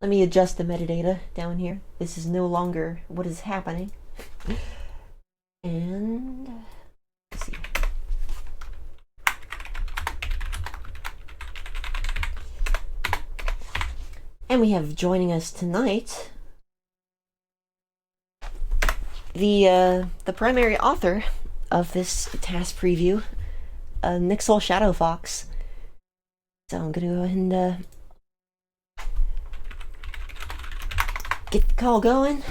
Let me adjust the metadata down here. This is no longer what is happening. And let's see. And we have joining us tonight the primary author of this TAS preview, NixillShadowFox. So I'm gonna go ahead and get the call going.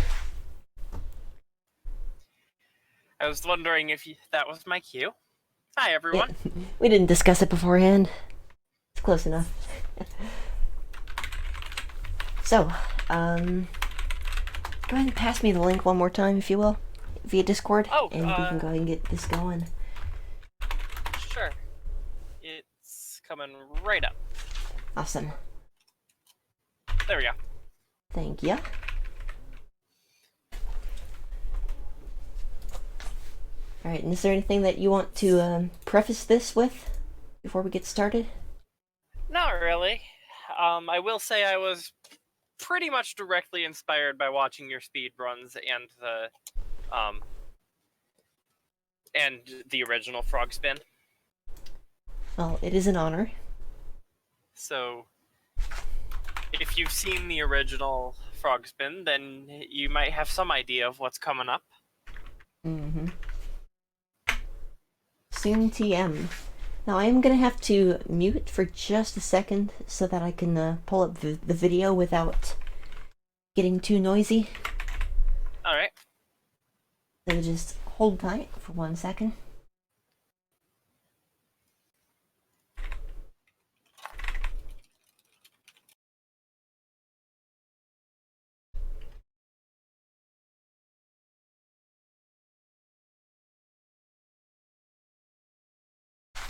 I was wondering if that was my cue. Hi, everyone. Yeah, we didn't discuss it beforehand. It's close enough. So, go ahead and pass me the link one more time, if you will, via Discord, and we can go ahead and get this going. Sure. It's coming right up. Awesome. There we go. Thank ya. Alright, and is there anything that you want to preface this with before we get started? Not really. I will say I was pretty much directly inspired by watching your speed runs and the original Frog Spin. Well, it is an honor. So, if you've seen the original Frog Spin, then you might have some idea of what's coming up. Mm-hmm. Soon TM. Now I am gonna have to mute for just a second so that I can pull up the video without getting too noisy. Alright. So just hold tight for 1 second.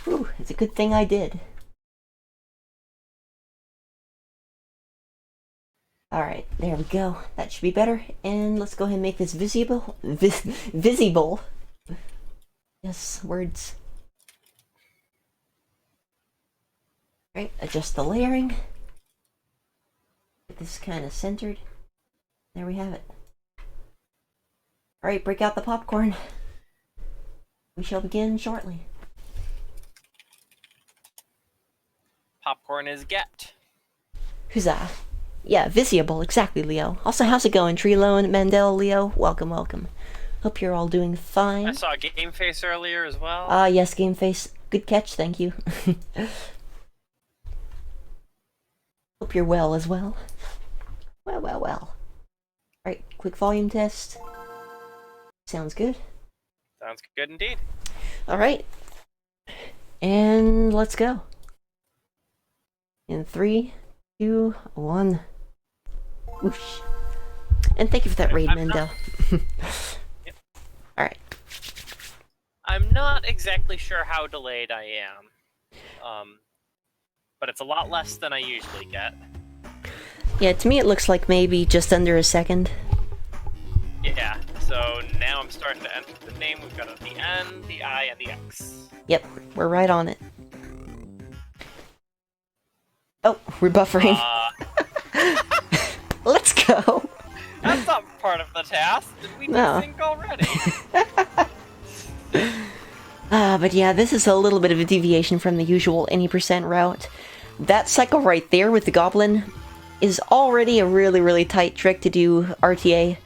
Ooh, it's a good thing I did. Alright, there we go. That should be better. And let's go ahead and make this visible. Visible. Yes, words. Alright, adjust the layering. Get this kind of centered. There we have it. Alright, break out the popcorn. We shall begin shortly. Popcorn is get. Huzzah. Yeah, visible, exactly, Leo. Also, how's it going, Trilo and Mandel, Leo? Welcome, welcome. Hope you're all doing fine. I saw Game Face earlier as well. Ah, yes, Game Face. Good catch, thank you. Hope you're well as well. Well. Alright, quick volume test. Sounds good. Sounds good indeed. Alright. And let's go. In 3, 2, 1. Whoosh. And thank you for that raid, Mendel. Yep. Alright. I'm not exactly sure how delayed I am. But it's a lot less than I usually get. Yeah, to me it looks like maybe just under a second. Yeah, so now I'm starting to enter the name. We've got the N, the I, and the X. Yep, we're right on it. Oh, we're buffering. Let's go. That's not part of the task. Did we sync already? But yeah, this is a little bit of a deviation from the usual any % route. That cycle right there with the goblin is already a really tight trick to do RTA.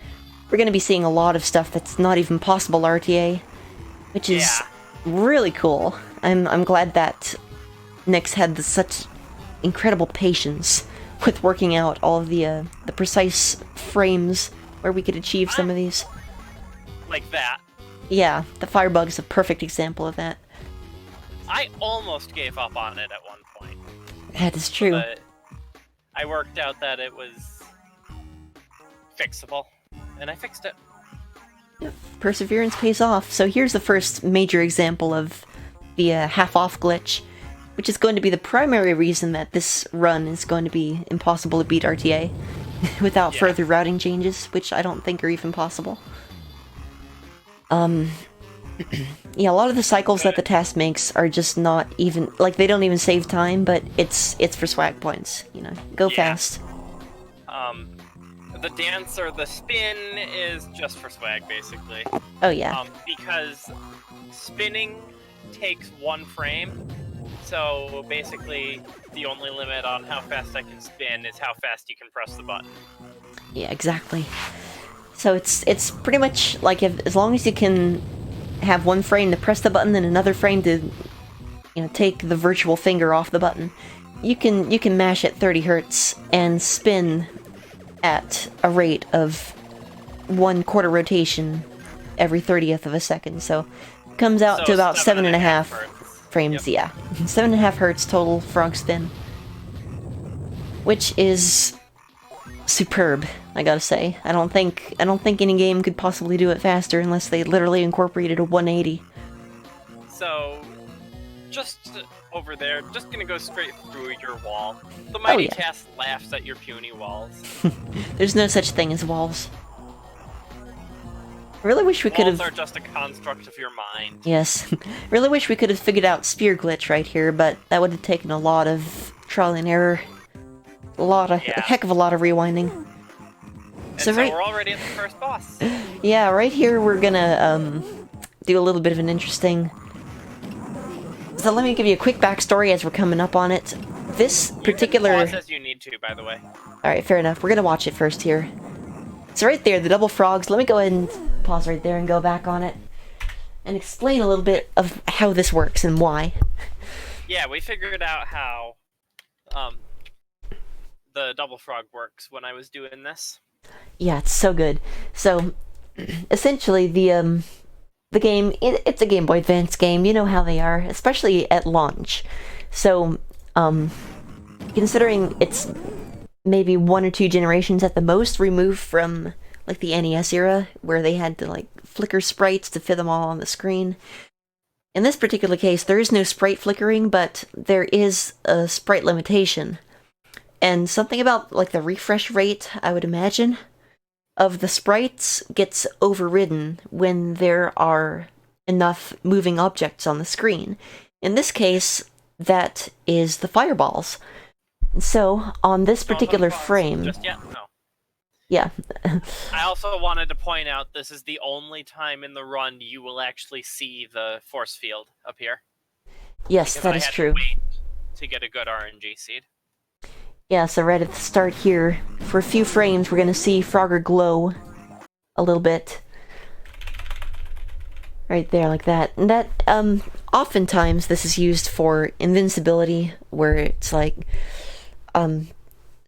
We're going to be seeing a lot of stuff that's not even possible RTA, which is really cool. I'm glad that Nix had such incredible patience with working out all of the precise frames where we could achieve some of these. Like that. Yeah, the firebug's a perfect example of that. I almost gave up on it at one point. That is true. But I worked out that it was fixable, and I fixed it. Yep. Perseverance pays off. So here's the first major example of the half-off glitch, which is going to be the primary reason that this run is going to be impossible to beat RTA without further routing changes, which I don't think are even possible. Yeah, a lot of the cycles that the task makes are just not even, like, they don't even save time, but it's for swag points, you know. Go fast. The dance or the spin is just for swag, basically. Oh yeah. Because spinning takes 1 frame, so basically the only limit on how fast I can spin is how fast you can press the button. Yeah, exactly. So it's pretty much like as long as you can have 1 frame to press the button and another frame to take the virtual finger off the button, you can mash at 30 hertz and spin at a rate of 1/4 rotation every 30th of a second. So it comes out to about 7.5 frames. Yep. Yeah, 7.5 hertz total frog spin, which is superb, I gotta say. I don't think any game could possibly do it faster unless they literally incorporated a 180. So, just over there, just gonna go straight through your wall. The mighty TAS laughs at your puny walls. There's no such thing as walls. I really wish we could have... Walls are just a construct of your mind. Yes. Really wish we could have figured out spear glitch right here, but that would have taken a lot of trial and error. A heck of a lot of rewinding. And so we're already at the first boss. Yeah, right here we're gonna do a little bit of an interesting... So let me give you a quick backstory as we're coming up on it. This particular... You can pause as you need to, by the way. Alright, fair enough. We're gonna watch it first here. So right there, the double frogs. Let me go ahead and pause right there and go back on it. And explain a little bit of how this works and why. Yeah, we figured out how the double frog works when I was doing this. Yeah, it's so good. So, essentially, the game, it's a Game Boy Advance game, you know how they are, especially at launch. So, considering it's maybe 1 or 2 generations at the most removed from, like, the NES era, where they had to, like, flicker sprites to fit them all on the screen. In this particular case, there is no sprite flickering, but there is a sprite limitation. And something about, like, the refresh rate, I would imagine, of the sprites gets overridden when there are enough moving objects on the screen. In this case, that is the fireballs. So, on this particular frame... Just yet? No. Yeah. I also wanted to point out this is the only time in the run you will actually see the force field appear. Yes, that is true. Wait to get a good RNG seed. Yeah, so right at the start here, for a few frames, we're going to see Frogger glow a little bit. Right there, like that. And that, oftentimes this is used for invincibility, where it's like,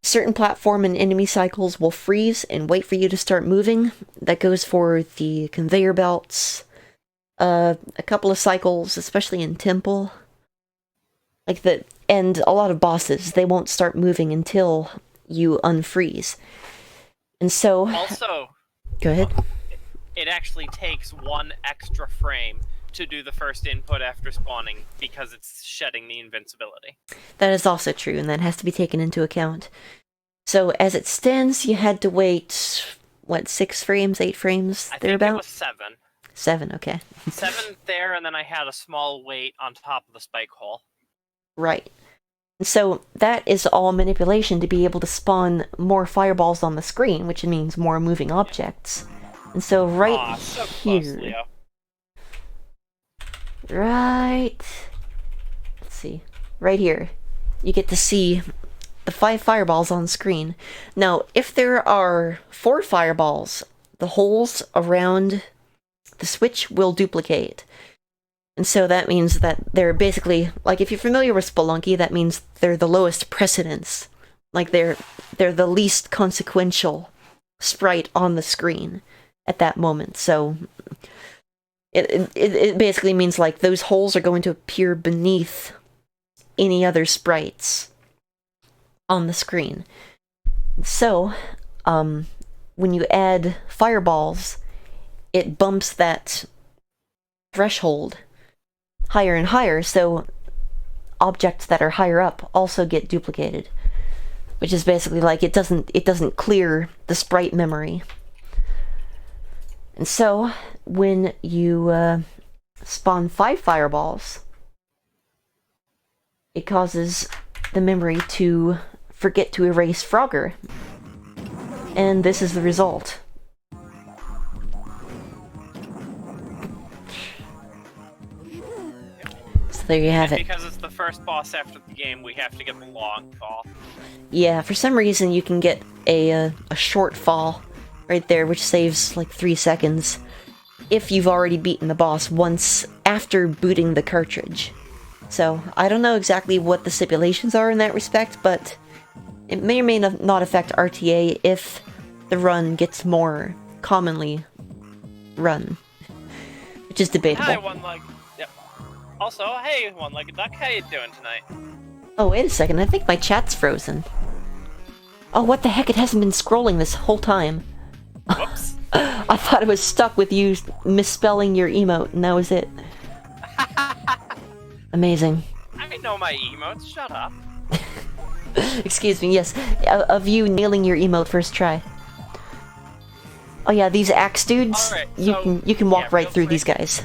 certain platform and enemy cycles will freeze and wait for you to start moving. That goes for the conveyor belts, a couple of cycles, especially in Temple. Like and a lot of bosses, they won't start moving until you unfreeze. And so... Also... Go ahead. It actually takes 1 extra frame to do the first input after spawning, because it's shedding the invincibility. That is also true, and that has to be taken into account. So, as it stands, you had to wait, what, 6 frames, 8 frames, thereabout? I think it was 7. 7, okay. 7 there, and then I had a small wait on top of the spike hole. Right. So that is all manipulation to be able to spawn more fireballs on the screen, which means more moving objects. And so right so here... close, Leo. Right... Let's see. Right here. You get to see the 5 fireballs on screen. Now, if there are 4 fireballs, the holes around the switch will duplicate. And so that means that they're basically, like, if you're familiar with Spelunky, that means they're the lowest precedence. Like, they're the least consequential sprite on the screen at that moment. So it basically means, like, those holes are going to appear beneath any other sprites on the screen. So, when you add fireballs, it bumps that threshold higher and higher, so objects that are higher up also get duplicated, which is basically like it doesn't clear the sprite memory. And so when you spawn 5 fireballs, it causes the memory to forget to erase Frogger. And this is the result. So there you have it. Because it's the first boss after the game, we have to get the long fall. Yeah, for some reason you can get a short fall right there, which saves like 3 seconds if you've already beaten the boss once after booting the cartridge. So, I don't know exactly what the stipulations are in that respect, but it may or may not affect RTA if the run gets more commonly run, which is debatable. Hi, One-Leg. Yep. Also, hey, One-Legged Duck, how you doing tonight? Oh, wait a second, I think my chat's frozen. Oh, what the heck, it hasn't been scrolling this whole time. Whoops. I thought it was stuck with you misspelling your emote, and that was it. Amazing. I know my emotes, shut up. Excuse me, yes. Of you nailing your emote first try. Oh yeah, these axe dudes, Alright, you can walk right through quick, these guys.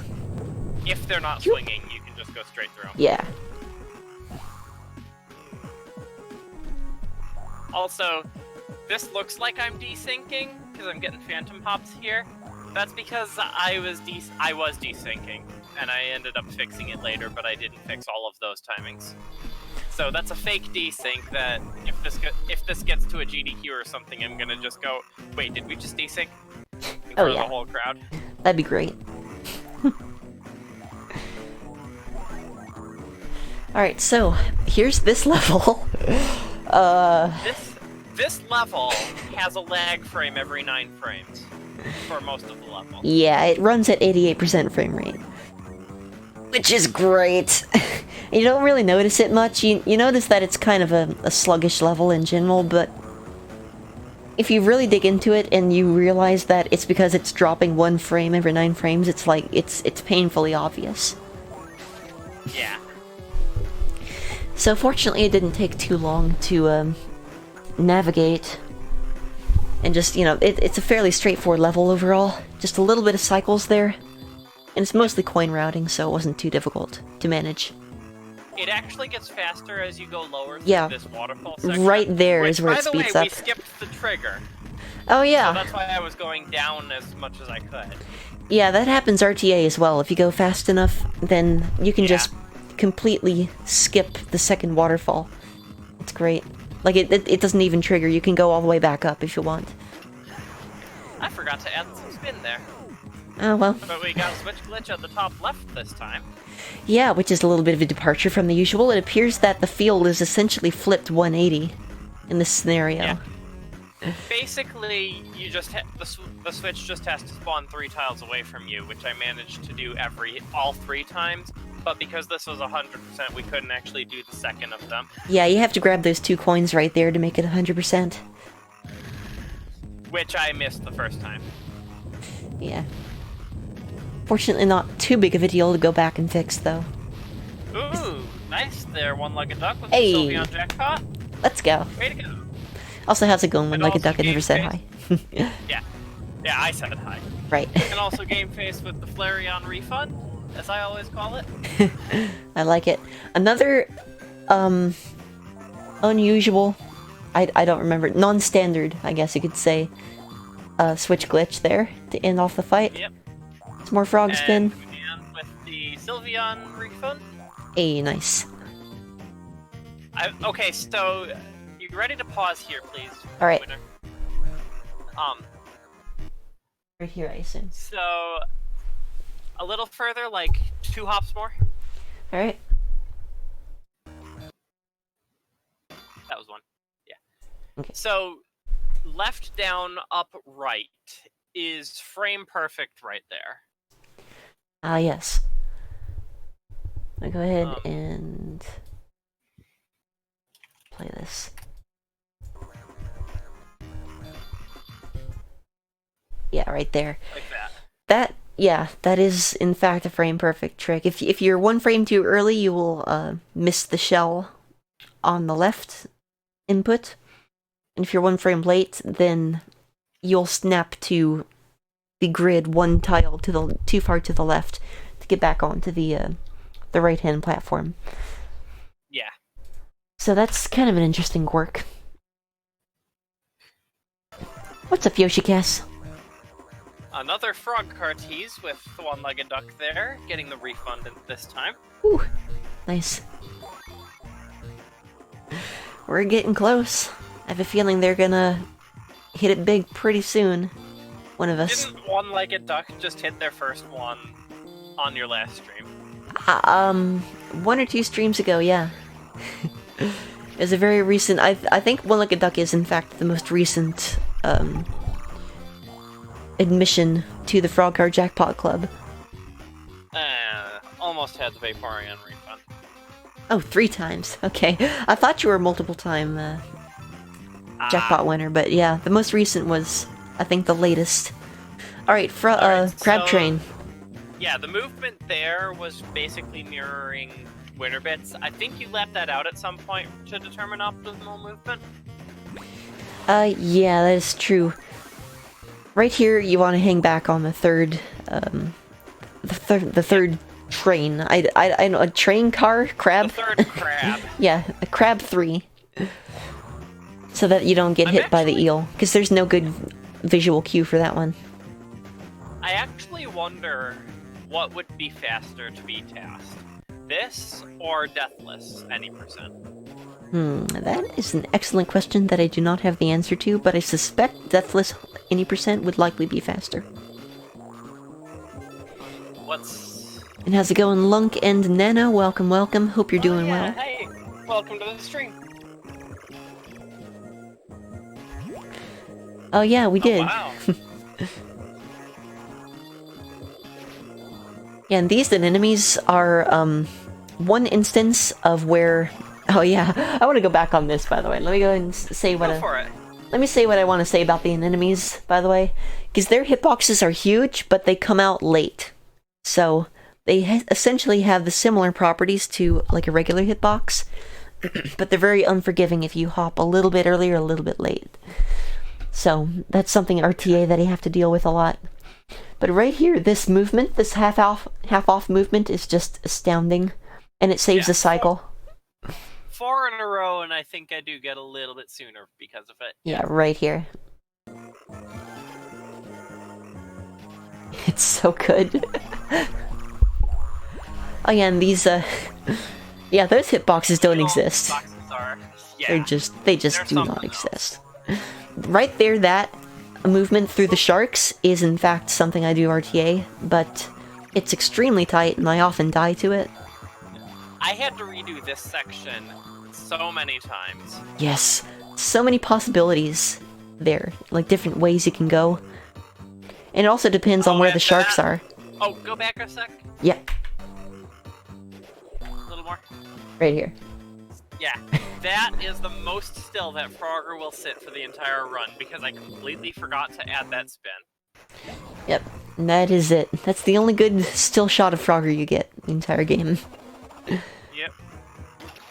If they're not swinging, you can just go straight through them. Yeah. Also, this looks like I'm desyncing, because I'm getting phantom hops here. That's because I was desyncing, and I ended up fixing it later, but I didn't fix all of those timings. So that's a fake desync that if this gets to a GDQ or something, I'm gonna just go, wait, did we just desync? In front of the whole crowd. That'd be great. Alright, so here's this level. This level has a lag frame every 9 frames for most of the level. Yeah, it runs at 88% frame rate. Which is great. You don't really notice it much. You notice that it's kind of a sluggish level in general, but if you really dig into it and you realize that it's because it's dropping 1 frame every 9 frames, it's like, it's painfully obvious. Yeah. So fortunately it didn't take too long to navigate. And just, you know, it's a fairly straightforward level overall. Just a little bit of cycles there. And it's mostly coin routing, so it wasn't too difficult to manage. It actually gets faster as you go lower through this waterfall section. Right there which, is where it speeds by the way, up. we skipped the trigger. Oh yeah. So that's why I was going down as much as I could. Yeah, that happens RTA as well. If you go fast enough, then you can just completely skip the second waterfall. It's great. Like, it doesn't even trigger. You can go all the way back up if you want. I forgot to add some spin there. Oh, well. But we got a switch glitch at the top left this time. Yeah, which is a little bit of a departure from the usual. It appears that the field is essentially flipped 180 in this scenario. Yeah. Basically, you just the switch just has to spawn 3 tiles away from you, which I managed to do all 3 times. But because this was 100%, we couldn't actually do the second of them. Yeah, you have to grab those 2 coins right there to make it 100%. Which I missed the first time. Yeah. Fortunately not too big of a deal to go back and fix, though. Ooh, nice there, One-Legged Duck with Hey. the Sylveon jackpot. Let's go. Way to go. Also, how's it going? And Like a also duck, I never game said face. hi. Yeah, I said hi. Right. And also game face with the Flareon refund, as I always call it. I like it. Another, unusual, I don't remember, non-standard, I guess you could say, switch glitch there to end off the fight. Yep. Some more frog spin. And with the Sylveon refund. Hey, nice. Okay, so you ready to pause here, please? All right. Winner? Right here, I assume. So a little further, like 2 hops more. All right. That was 1. Yeah. Okay. So left, down, up, right is frame perfect right there. Ah, yes. I'll go ahead and play this. Yeah, right there. Like that. Yeah, that is in fact a frame perfect trick. If you're 1 frame too early, you will miss the shell on the left input. And if you're 1 frame late, then you'll snap to the grid 1 tile too far to the left to get back onto the right-hand platform. Yeah. So that's kind of an interesting quirk. What's up, Yoshicast? Another frog car tease with the one-legged duck there, getting the refund this time. Ooh, nice. We're getting close. I have a feeling they're gonna hit it big pretty soon. One of us. Didn't one-legged duck just hit their first one on your last stream? 1 or 2 streams ago, yeah. It's a very recent. I think one-legged duck is in fact the most recent admission to the Frog Car Jackpot Club. Almost had the Vaporeon refund. Oh, 3 times. Okay, I thought you were a multiple-time jackpot winner, but yeah, the most recent was, I think, the latest. All right, Crab Train. Yeah, the movement there was basically mirroring WinnerBit's. I think you left that out at some point to determine optimal movement. Yeah, that is true. Right here, you want to hang back on the third, the third train. I know, a train car? Crab? The third crab. Yeah, a crab 3. So that you don't get hit by the eel, because there's no good visual cue for that one. I actually wonder what would be faster to be TAS. This or Deathless, any percent? That is an excellent question that I do not have the answer to, but I suspect Deathless any percent would likely be faster. And how's it going, Lunk and Nana? Welcome, welcome. Hope you're doing well. Hey, welcome to the stream. Oh yeah, we did. Wow. Yeah, and these enemies are one instance of where. Oh yeah, I want to go back on this, by the way. Let me go and say what. Let me say what I want to say about the enemies, by the way, because their hitboxes are huge, but they come out late, so they essentially have the similar properties to like a regular hitbox, but they're very unforgiving if you hop a little bit early or a little bit late. So that's something RTA that I have to deal with a lot. But right here, this movement, this half off movement is just astounding, and it saves the cycle. 4 in a row, and I think I do get a little bit sooner because of it. Yeah, right here. It's so good. Oh yeah, and these yeah, those hitboxes don't exist. They just do not exist. Right there, that movement through the sharks is in fact something I do RTA, but it's extremely tight and I often die to it. I had to redo this section so many times. Yes, so many possibilities there, like different ways you can go. And it also depends on where the sharks are. Oh, go back a sec. Yeah. A little more. Right here. Yeah, that is the most still that Frogger will sit for the entire run, because I completely forgot to add that spin. Yep, and that is it. That's the only good still shot of Frogger you get the entire game. Yep.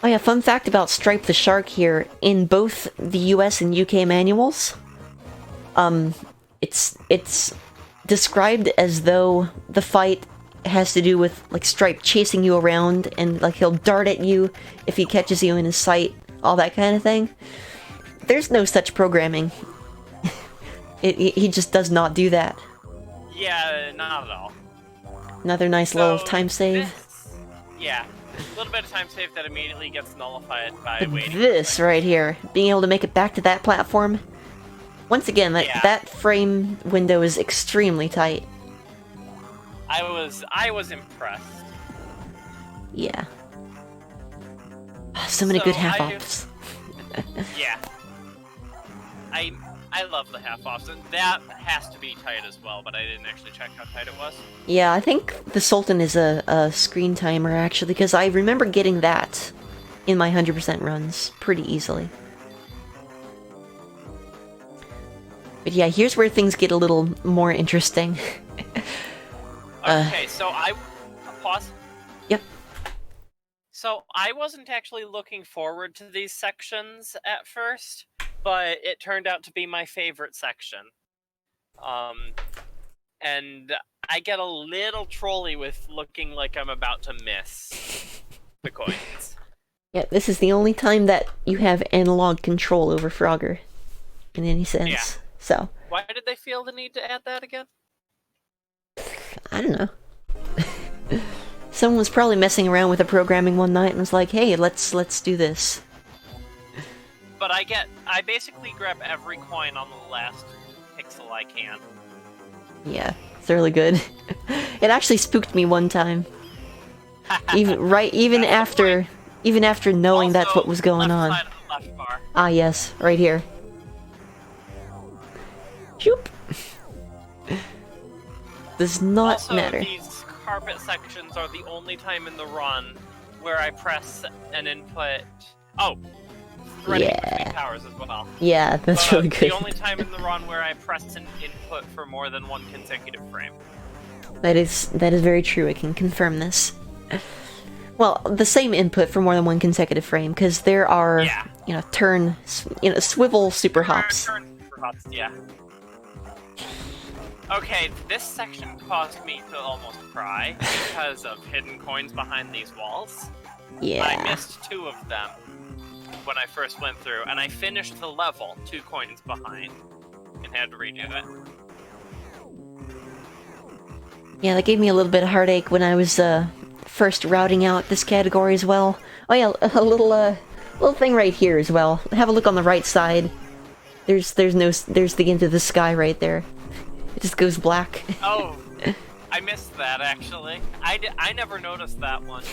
Oh yeah, fun fact about Stripe the Shark here, in both the US and UK manuals, it's described as though the fight has to do with like Stripe chasing you around and like he'll dart at you if he catches you in his sight, all that kind of thing. There's no such programming. He just does not do that. Yeah, not at all. Another nice little time save. Yeah, a little bit of time save that immediately gets nullified by waiting. This right here, being able to make it back to that platform. Once again, that frame window is extremely tight. I was impressed. Yeah. So many good half-offs. Yeah. I love the half-offs, and that has to be tight as well, but I didn't actually check how tight it was. Yeah, I think the Sultan is a screen timer, actually, because I remember getting that in my 100% runs pretty easily. But yeah, here's where things get a little more interesting. Okay, so pause. Yep. So I wasn't actually looking forward to these sections at first, but it turned out to be my favorite section. And I get a little trolly with looking like I'm about to miss the coins. Yeah, this is the only time that you have analog control over Frogger, in any sense. Yeah. So, Why did they feel the need to add that again? I don't know. Someone was probably messing around with the programming one night and was like, hey, let's do this. But I basically grab every coin on the last pixel I can. Yeah, it's really good. It actually spooked me one time. Even after knowing Also, that's what was going left on. side of the left bar. Ah, yes, right here. Shoop. Does not Also, matter. these carpet sections are the only time in the run where I press an input. Oh, threading between towers as well. Yeah, that's really good. The only time in the run where I press an input for more than one consecutive frame. That is very true. I can confirm this. Well, the same input for more than one consecutive frame, because there are, swivel super hops. Turn super hops, yeah. Okay, this section caused me to almost cry because of hidden coins behind these walls. Yeah. I missed 2 of them when I first went through, and I finished the level 2 coins behind and had to redo it. Yeah, that gave me a little bit of heartache when I was first routing out this category as well. Oh yeah, a little thing right here as well. Have a look on the right side. There's the Into the Sky right there. It just goes black. Oh, I missed that actually. I never noticed that one.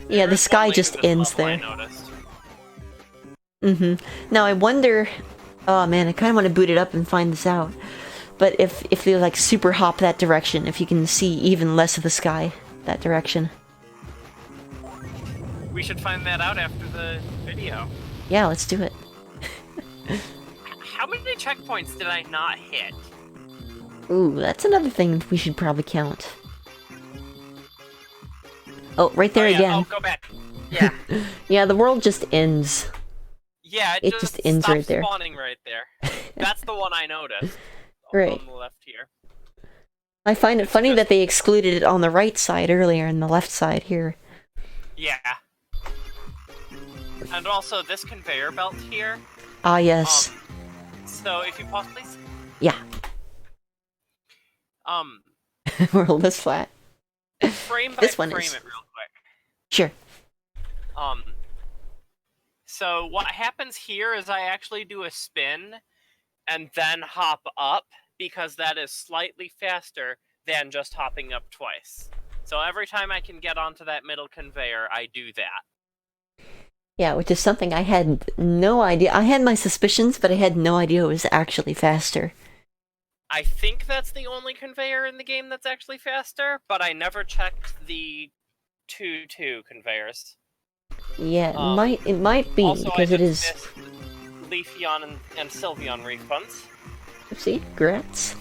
Yeah, the sky just ends there. Now I wonder. Oh man, I kind of want to boot it up and find this out. But if they like super hop that direction, if you can see even less of the sky that direction. We should find that out after the video. Yeah, let's do it. How many checkpoints did I not hit? Ooh, that's another thing we should probably count. Oh, right there again. Oh, go back. Yeah. Yeah, the world just ends. Yeah, it just ends right there. Spawning right there. That's the one I noticed. Right. On the left here. I find it funny that they excluded it on the right side earlier and the left side here. Yeah. And also this conveyor belt here. Ah, yes. So if you pause, please. Yeah. World is flat. Frame by this one frame is. it real quick. Sure. So what happens here is I actually do a spin and then hop up because that is slightly faster than just hopping up twice. So every time I can get onto that middle conveyor, I do that. Yeah, which is something I had no idea. I had my suspicions, but I had no idea it was actually faster. I think that's the only conveyor in the game that's actually faster, but I never checked the 2-2 conveyors. Yeah, it might be, also, because it is... Leafeon and Sylveon refunds. Oopsie, grats.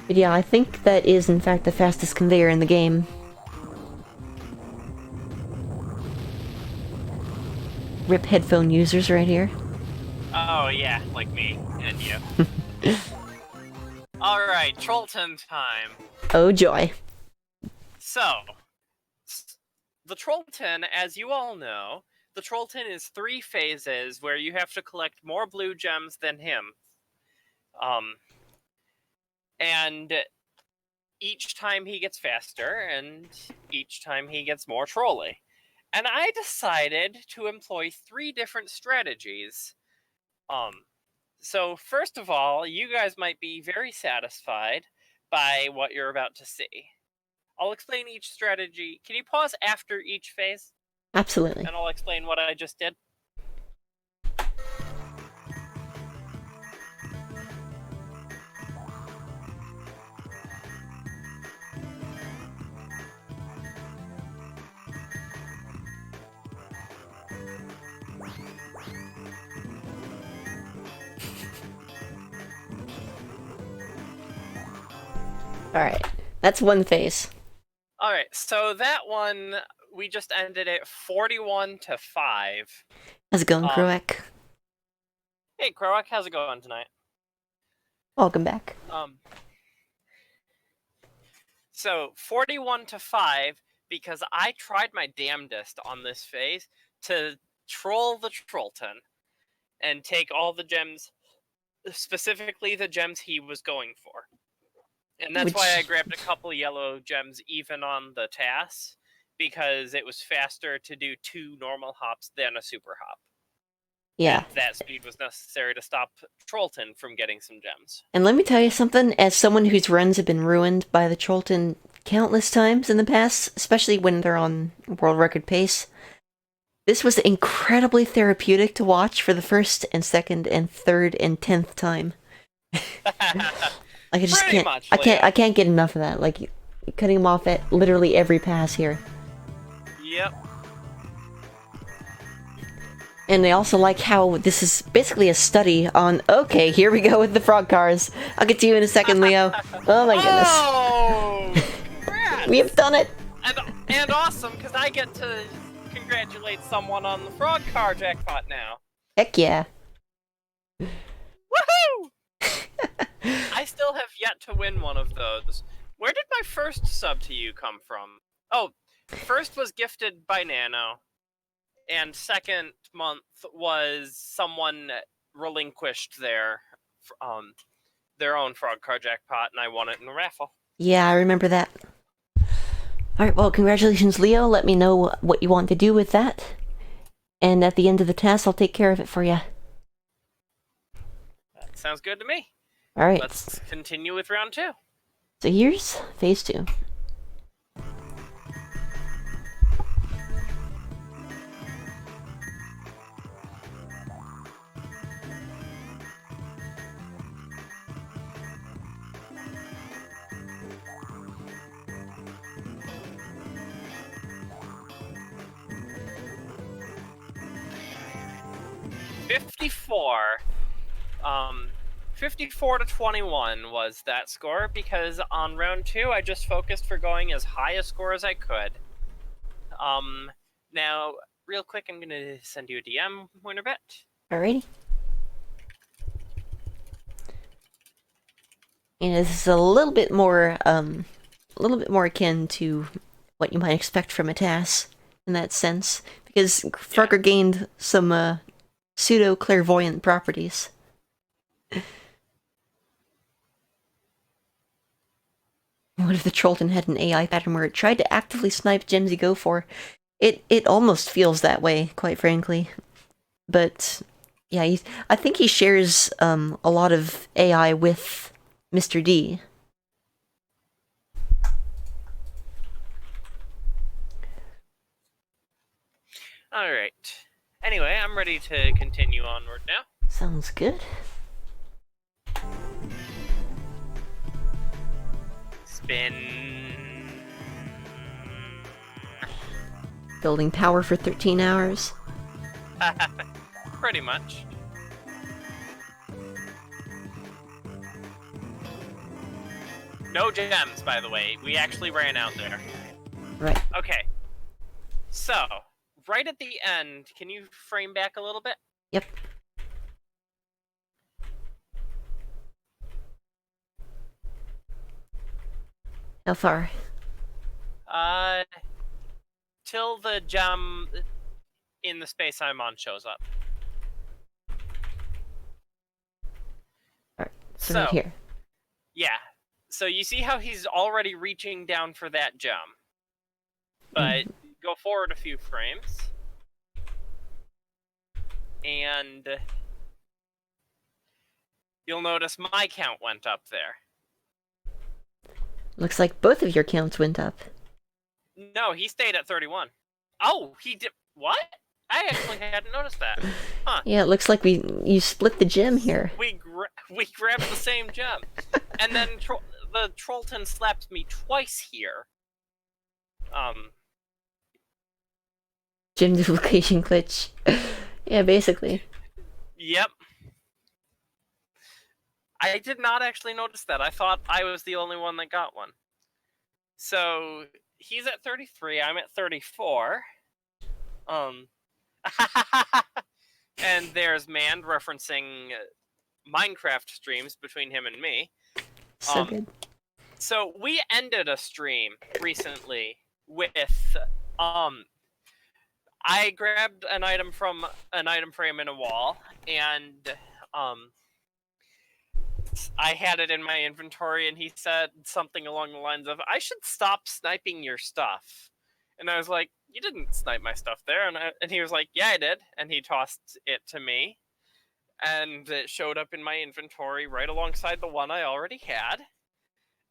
But yeah, I think that is in fact the fastest conveyor in the game. Rip headphone users right here. Oh yeah, like me and you. Alright, Trollton time. Oh joy. So, the Trollton, as you all know, the Trollton is 3 phases where you have to collect more blue gems than him. And each time he gets faster, and each time he gets more trolly. And I decided to employ 3 different strategies. So first of all, you guys might be very satisfied by what you're about to see. I'll explain each strategy. Can you pause after each phase? Absolutely. And I'll explain what I just did. Alright, that's one phase. Alright, so that one, we just ended it 41-5. How's it going, Croak? Hey, Croak, how's it going tonight? Welcome back. So, 41-5, because I tried my damnedest on this phase to troll the Trollton and take all the gems specifically the gems he was going for. And that's why I grabbed a couple yellow gems even on the TAS, because it was faster to do 2 normal hops than a super hop. Yeah. And that speed was necessary to stop Trollton from getting some gems. And let me tell you something, as someone whose runs have been ruined by the Trollton countless times in the past, especially when they're on world record pace, this was incredibly therapeutic to watch for the first and second and third and 10th time. Like I just can't, much, I can't get enough of that. Like cutting them off at literally every pass here. Yep. And I also like how this is basically a study on, okay, here we go with the frog cars. I'll get to you in a second, Leo. Oh my goodness. Oh! Congrats! We have done it! And awesome, because I get to congratulate someone on the frog car jackpot now. Heck yeah. Woohoo! I still have yet to win one of those. Where did my first sub to you come from? Oh, first was gifted by Nano. And second month was someone relinquished their own frog car jackpot, and I won it in a raffle. Yeah, I remember that. Alright, well, congratulations, Leo. Let me know what you want to do with that. And at the end of the test, I'll take care of it for you. That sounds good to me. Alright. Let's continue with round 2. So here's phase 2. Um, 54 to 21 was that score, because on round 2 I just focused for going as high a score as I could. Now, real quick, I'm gonna send you a DM, WinnerBit. Alrighty. And this is a little bit more akin to what you might expect from a TAS in that sense, because Frogger gained some pseudo-clairvoyant properties. What if the Trollton had an AI pattern where it tried to actively snipe gems you go for? It almost feels that way, quite frankly. But yeah, I think he shares a lot of AI with Mr. D. Alright. Anyway, I'm ready to continue onward now. Sounds good. Spin. Building power for 13 hours. Pretty much. No gems, by the way. We actually ran out there. Right. Okay. So, right at the end, can you frame back a little bit? Yep. How far? Till the gem in the space I'm on shows up. Alright, so right here. Yeah. So you see how he's already reaching down for that gem. But go forward a few frames. And you'll notice my count went up there. Looks like both of your counts went up. No, he stayed at 31. Oh, he did. What? I actually hadn't noticed that. Huh. Yeah, it looks like you split the gem here. We grabbed the same gem. And then the Trollton slapped me twice here. Gem duplication glitch. Yeah, basically. Yep. I did not actually notice that. I thought I was the only one that got one. So, he's at 33, I'm at 34. And there's Mand referencing Minecraft streams between him and me. So good. So, we ended a stream recently with, I grabbed an item from an item frame in a wall, and, I had it in my inventory, and he said something along the lines of, "I should stop sniping your stuff." And I was like, "You didn't snipe my stuff there." And he was like, "Yeah, I did." And he tossed it to me, and it showed up in my inventory right alongside the one I already had.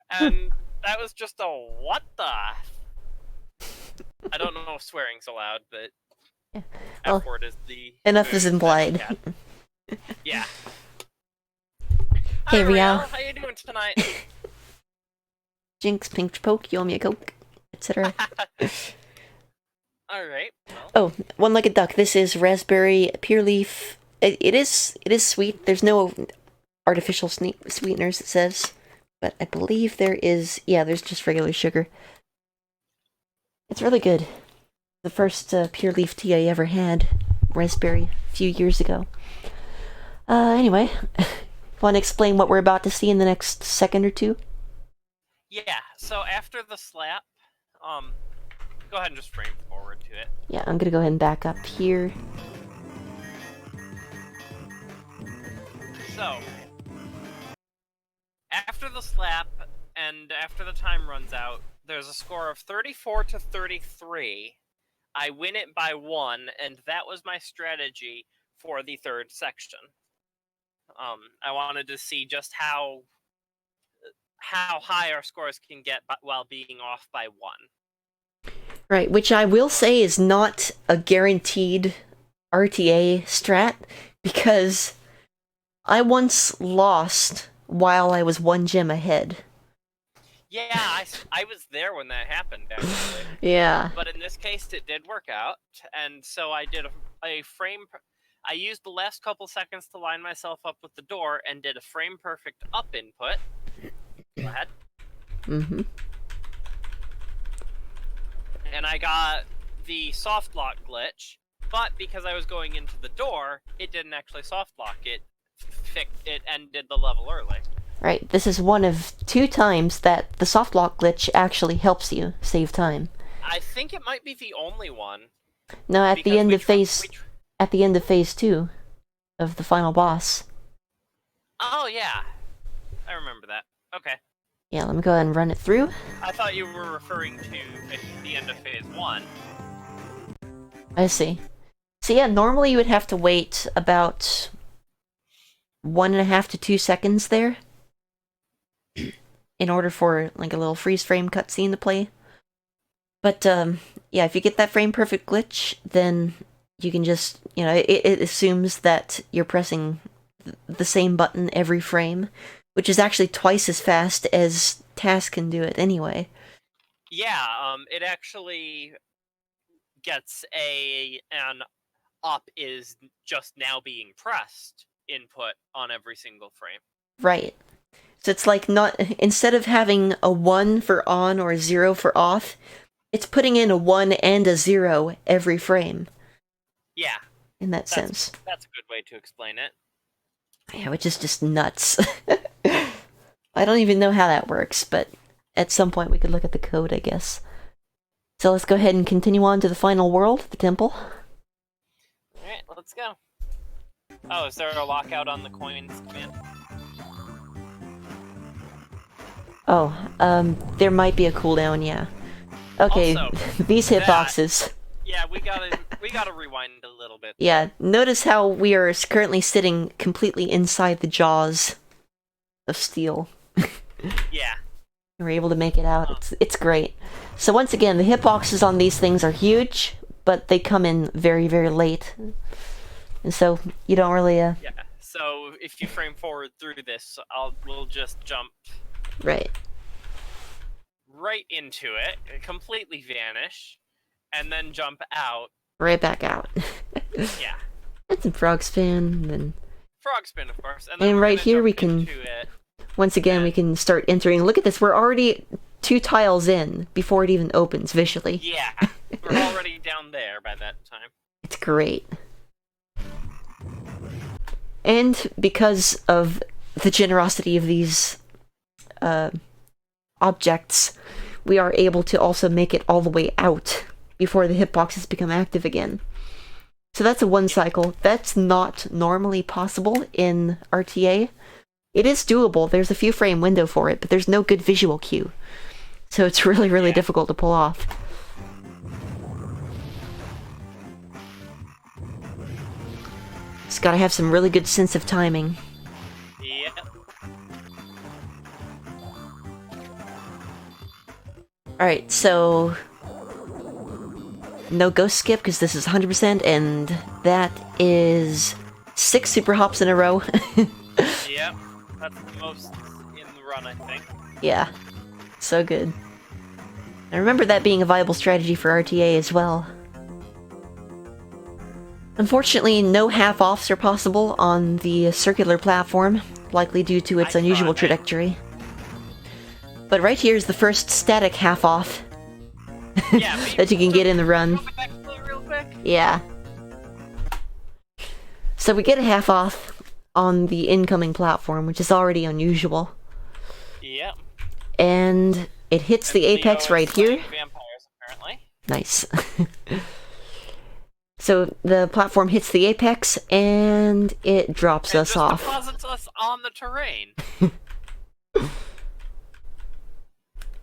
And that was just a what the? I don't know if swearing's allowed, but Yeah. Well, F-word is the enough is implied. Yeah. Hey, Hi, Riel. How you doing tonight? Jinx, Pink Poke, you owe me a Coke, etc. Alright. Well. Oh, one-legged duck. This is raspberry pure leaf. It is sweet. There's no artificial sweeteners, it says. But I believe there is... Yeah, there's just regular sugar. It's really good. The first pure leaf tea I ever had. Raspberry. A few years ago. Anyway. Want to explain what we're about to see in the next second or two? Yeah, so after the slap, go ahead and just frame forward to it. Yeah, I'm gonna go ahead and back up here. So, after the slap, and after the time runs out, there's a score of 34 to 33. I win it by 1, and that was my strategy for the third section. I wanted to see just how high our scores can get while being off by 1. Right, which I will say is not a guaranteed RTA strat, because I once lost while I was 1 gem ahead. Yeah, I was there when that happened, actually. Yeah. But in this case, it did work out, and so I did a frame... I used the last couple seconds to line myself up with the door, and did a frame-perfect up input. Go ahead. Mm-hmm. And I got the soft lock glitch, but because I was going into the door, it didn't actually soft lock it. It ended the level early. Right, this is one of 2 times that the soft lock glitch actually helps you save time. I think it might be the only one. No, at the end of phase 2 of the final boss. Oh yeah, I remember that. Okay. Yeah, let me go ahead and run it through. I thought you were referring to the end of phase 1. I see. So yeah, normally you would have to wait about 1.5 to 2 seconds there in order for like a little freeze frame cutscene to play. But yeah, if you get that frame perfect glitch, then you can just, you know, it assumes that you're pressing the same button every frame, which is actually twice as fast as TAS can do it anyway. Yeah, it actually gets an up is just now being pressed input on every single frame. Right. So it's like not, instead of having a 1 for on or a 0 for off, it's putting in a 1 and a 0 every frame. Yeah. In that sense. That's a good way to explain it. Yeah, which is just nuts. I don't even know how that works, but at some point we could look at the code, I guess. So let's go ahead and continue on to the final world, the temple. Alright, let's go. Oh, is there a lockout on the coins command? Oh, there might be a cooldown, yeah. Okay, Also, these hitboxes. Yeah, we gotta rewind a little bit. Yeah, notice how we are currently sitting completely inside the jaws of steel. Yeah. We're able to make it out. It's great. So once again, the hitboxes on these things are huge, but they come in very, very late. And so you don't really... Yeah, so if you frame forward through this, we'll just jump... Right into it, completely vanish, and then jump out. Right back out. Yeah. And some frog spin, then... Frog spin, of course. And, then right here we can... Once again, we can start entering. Look at this, we're already 2 tiles in before it even opens visually. Yeah, we're already down there by that time. It's great. And because of the generosity of these objects, we are able to also make it all the way out before the hitboxes become active again. So that's a 1 cycle. That's not normally possible in RTA, It is doable. There's a few frame window for it, but there's no good visual cue. So it's really, really difficult to pull off. It's gotta have some really good sense of timing. Yep. Alright, so... no ghost skip, because this is 100%, and that is 6 super hops in a row. Yep. That's the most in the run, I think. Yeah. So good. I remember that being a viable strategy for RTA as well. Unfortunately, no half-offs are possible on the circular platform, likely due to its unusual trajectory. But right here is the first static half-off that you can get in the run. Real quick. Yeah. So we get a half-off on the incoming platform, which is already unusual. Yep. And it hits the apex right here. Vampires, apparently. Nice. So the platform hits the apex, and it drops us off. It deposits us on the terrain.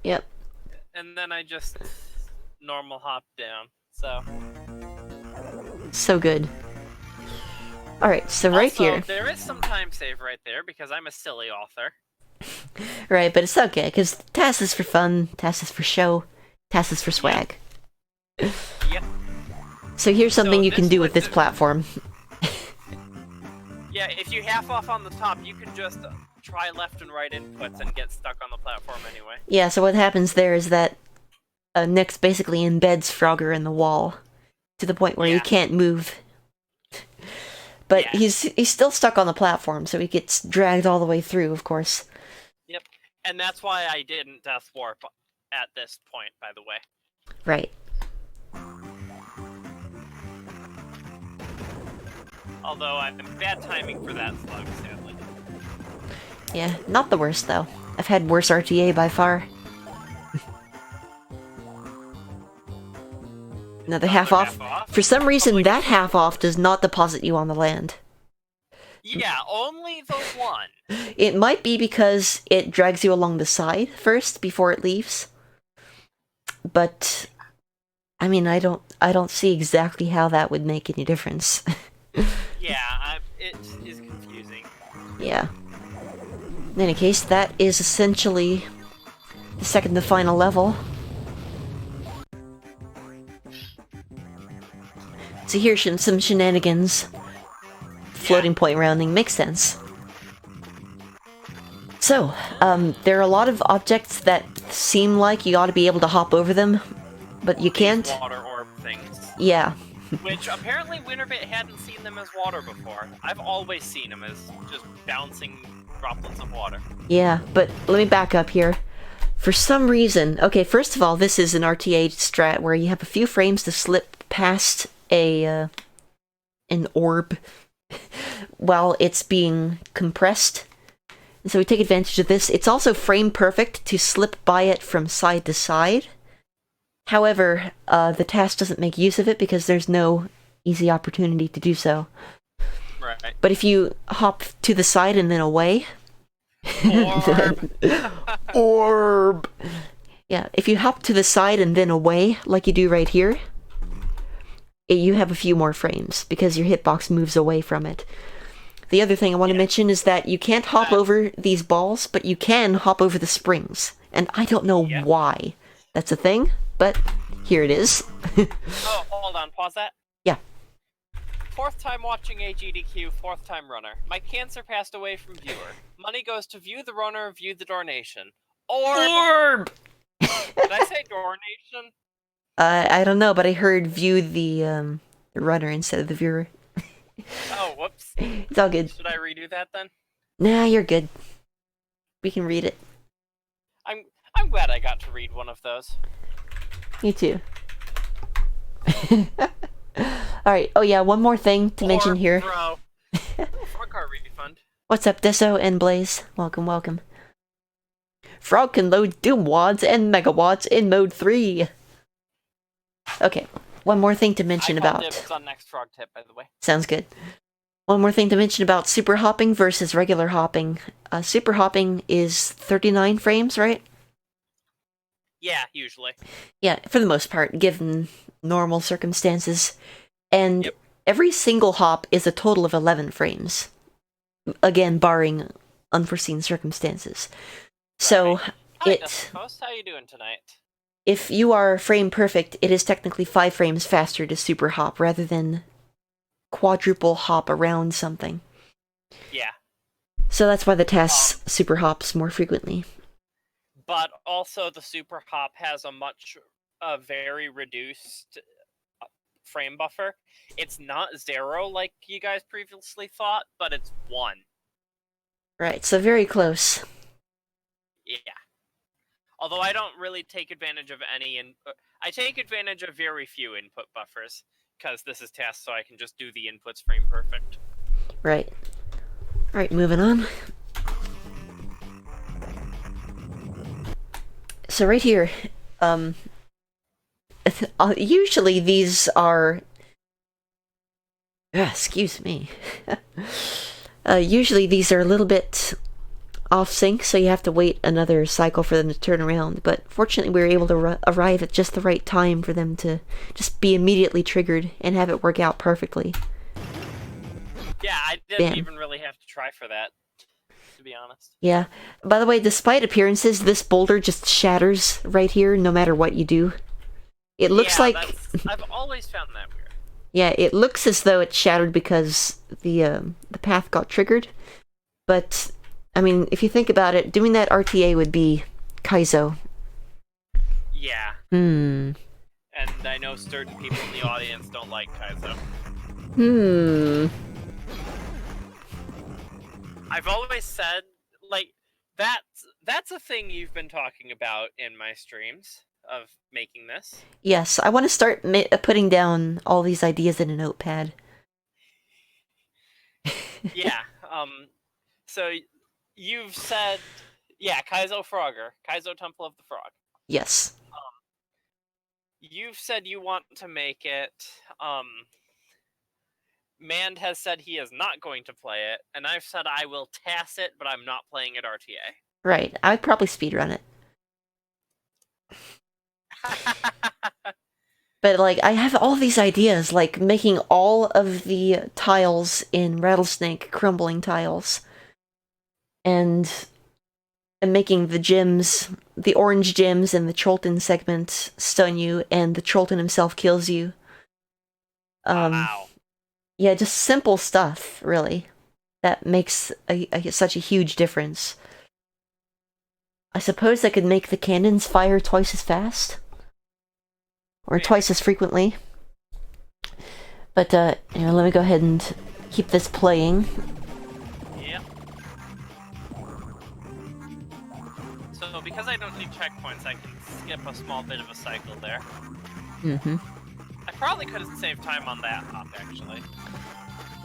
Yep. And then I just normal hop down, so... So good. Alright, so right also, here... there is some time save right there, because I'm a silly author. Right, but it's okay, because TAS is for fun, TAS is for show, TAS is for swag. Yep. So here's something you can do with this platform. Yeah, if you half off on the top, you can just try left and right inputs and get stuck on the platform anyway. Yeah, so what happens there is that Nix basically embeds Frogger in the wall to the point where he can't move. But he's still stuck on the platform, so he gets dragged all the way through, of course. Yep, and that's why I didn't death warp at this point, by the way. Right. Although I'm bad timing for that slug, sadly. Yeah, not the worst though. I've had worse RTA by far. Another half off. For some reason, that half off does not deposit you on the land. Yeah, only the one. It might be because it drags you along the side first before it leaves. But I mean, I don't see exactly how that would make any difference. Yeah, it is confusing. Yeah. In any case, that is essentially the second to final level. So here's some shenanigans. Floating point rounding makes sense. So, there are a lot of objects that seem like you ought to be able to hop over them, but you can't. These water orb things. Yeah. Which apparently WinnerBit hadn't seen them as water before. I've always seen them as just bouncing droplets of water. Yeah, but let me back up here. For some reason, okay, first of all, this is an RTA strat where you have a few frames to slip past an orb while it's being compressed. And so we take advantage of this. It's also frame perfect to slip by it from side to side. However, the TAS doesn't make use of it because there's no easy opportunity to do so. Right. But if you hop to the side and then away... Orb! Orb! Yeah, if you hop to the side and then away, like you do right here, you have a few more frames, because your hitbox moves away from it. The other thing I want to mention is that you can't hop over these balls, but you can hop over the springs. And I don't know why that's a thing, but here it is. Oh, hold on, pause that. Yeah. 4th time watching AGDQ, 4th time runner. My cancer passed away from viewer. Money goes to view the runner, view the donation. Orb! Did I say donation? I don't know, but I heard view the runner instead of the viewer. Oh, whoops. It's all good. Should I redo that then? Nah, you're good. We can read it. I'm glad I got to read one of those. Me too. Alright, oh yeah, one more thing to mention here. Bro. Frog car refund. What's up, Deso and Blaze? Welcome, welcome. Frog can load Doom Wads and Megawatts in Mode 3. Okay, one more thing to mention about... It's on next frog tip, by the way. Sounds good. One more thing to mention about super hopping versus regular hopping. Super hopping is 39 frames, right? Yeah, usually. Yeah, for the most part, given normal circumstances. And Yep. every single hop is a total of 11 frames. Again, barring unforeseen circumstances. So, Hi, Post. How you doing tonight? if you are frame perfect, it is technically 5 frames faster to super hop rather than quadruple hop around something. Yeah. So that's why the TAS super hops more frequently. But also the super hop has a very reduced frame buffer. It's not 0 like you guys previously thought, but it's 1. Right, so very close. Yeah. Although I don't really take advantage of I take advantage of very few input buffers, because this is TAS, so I can just do the inputs frame perfect. Right. Alright, moving on. So right here, usually these are... excuse me. Usually these are a little bit off sync, so you have to wait another cycle for them to turn around. But fortunately, we were able to arrive at just the right time for them to just be immediately triggered and have it work out perfectly. Yeah, I didn't even really have to try for that, to be honest. Yeah. By the way, despite appearances, this boulder just shatters right here, no matter what you do. It looks like... I've always found that weird. Yeah, it looks as though it shattered because the path got triggered. But, I mean, if you think about it, doing that RTA would be Kaizo. Yeah. Hmm. And I know certain people in the audience don't like Kaizo. Hmm. I've always said, like, that's a thing you've been talking about in my streams of making this. Yes, I want to start putting down all these ideas in a notepad. Yeah, so you've said, yeah, Kaizo Frogger, Kaizo Temple of the Frog. Yes. You've said you want to make it, Mand has said he is not going to play it, and I've said I will TAS it, but I'm not playing it RTA. Right, I'd probably speedrun it. But, like, I have all these ideas, like making all of the tiles in Rattlesnake crumbling tiles. And making the gems, the orange gems in the Cholton segment stun you, and the Cholton himself kills you. Wow. Yeah, just simple stuff, really, that makes such a huge difference. I suppose I could make the cannons fire twice as fast. Or twice as frequently. But, you know, let me go ahead and keep this playing. Yep. So, because I don't need checkpoints, I can skip a small bit of a cycle there. Mm-hmm. I probably could have saved time on that hop, actually.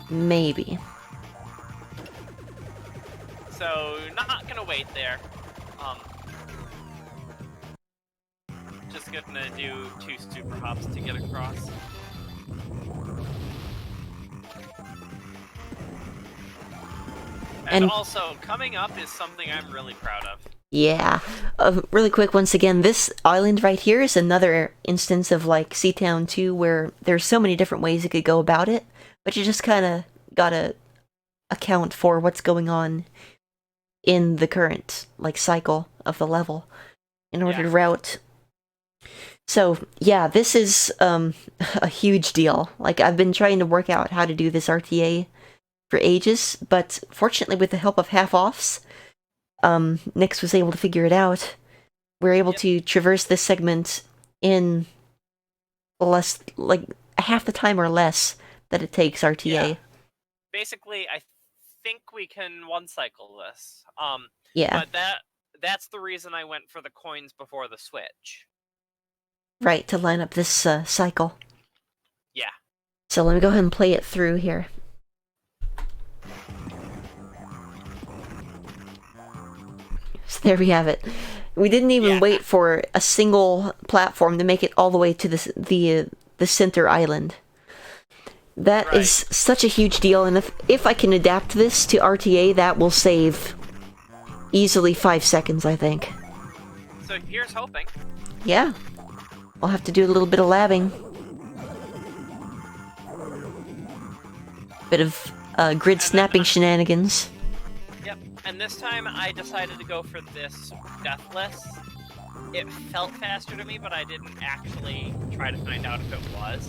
Maybe. So, not gonna wait there. Just gonna do 2 super hops to get across. And also, coming up is something I'm really proud of. Yeah. Really quick, once again, this island right here is another instance of, like, Seatown 2, where there's so many different ways you could go about it, but you just kind of gotta account for what's going on in the current, like, cycle of the level in order to route. So, yeah, this is a huge deal. Like, I've been trying to work out how to do this RTA for ages, but fortunately with the help of half-offs, Nix was able to figure it out. We're able to traverse this segment in less, like, half the time or less that it takes RTA. Yeah. Basically, I think we can one-cycle this. Yeah. But that's the reason I went for the coins before the switch. Right, to line up this cycle. Yeah. So let me go ahead and play it through here. So there we have it. We didn't even wait for a single platform to make it all the way to the center island. That is such a huge deal, and if I can adapt this to RTA, that will save easily 5 seconds, I think. So here's hoping. Yeah. I'll have to do a little bit of labbing. Bit of grid snapping shenanigans. Yep, and this time I decided to go for this deathless. It felt faster to me, but I didn't actually try to find out if it was.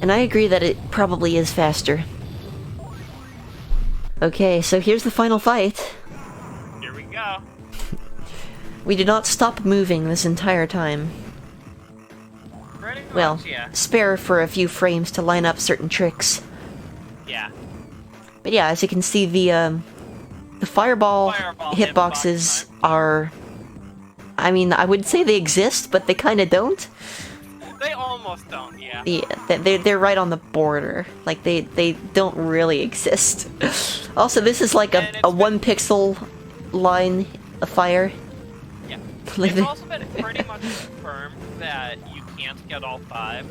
And I agree that it probably is faster. Okay, so here's the final fight. Here we go. We did not stop moving this entire time. Pretty much, Well, yeah. spare for a few frames to line up certain tricks. Yeah. But yeah, as you can see, the fireball hitboxes are... I mean, I would say they exist, but they kind of don't. They almost don't, yeah. Yeah, they're right on the border. Like, they don't really exist. Also, this is like a 1 pixel line of fire. Yeah. Like It's also been pretty much confirmed that you can't get all 5.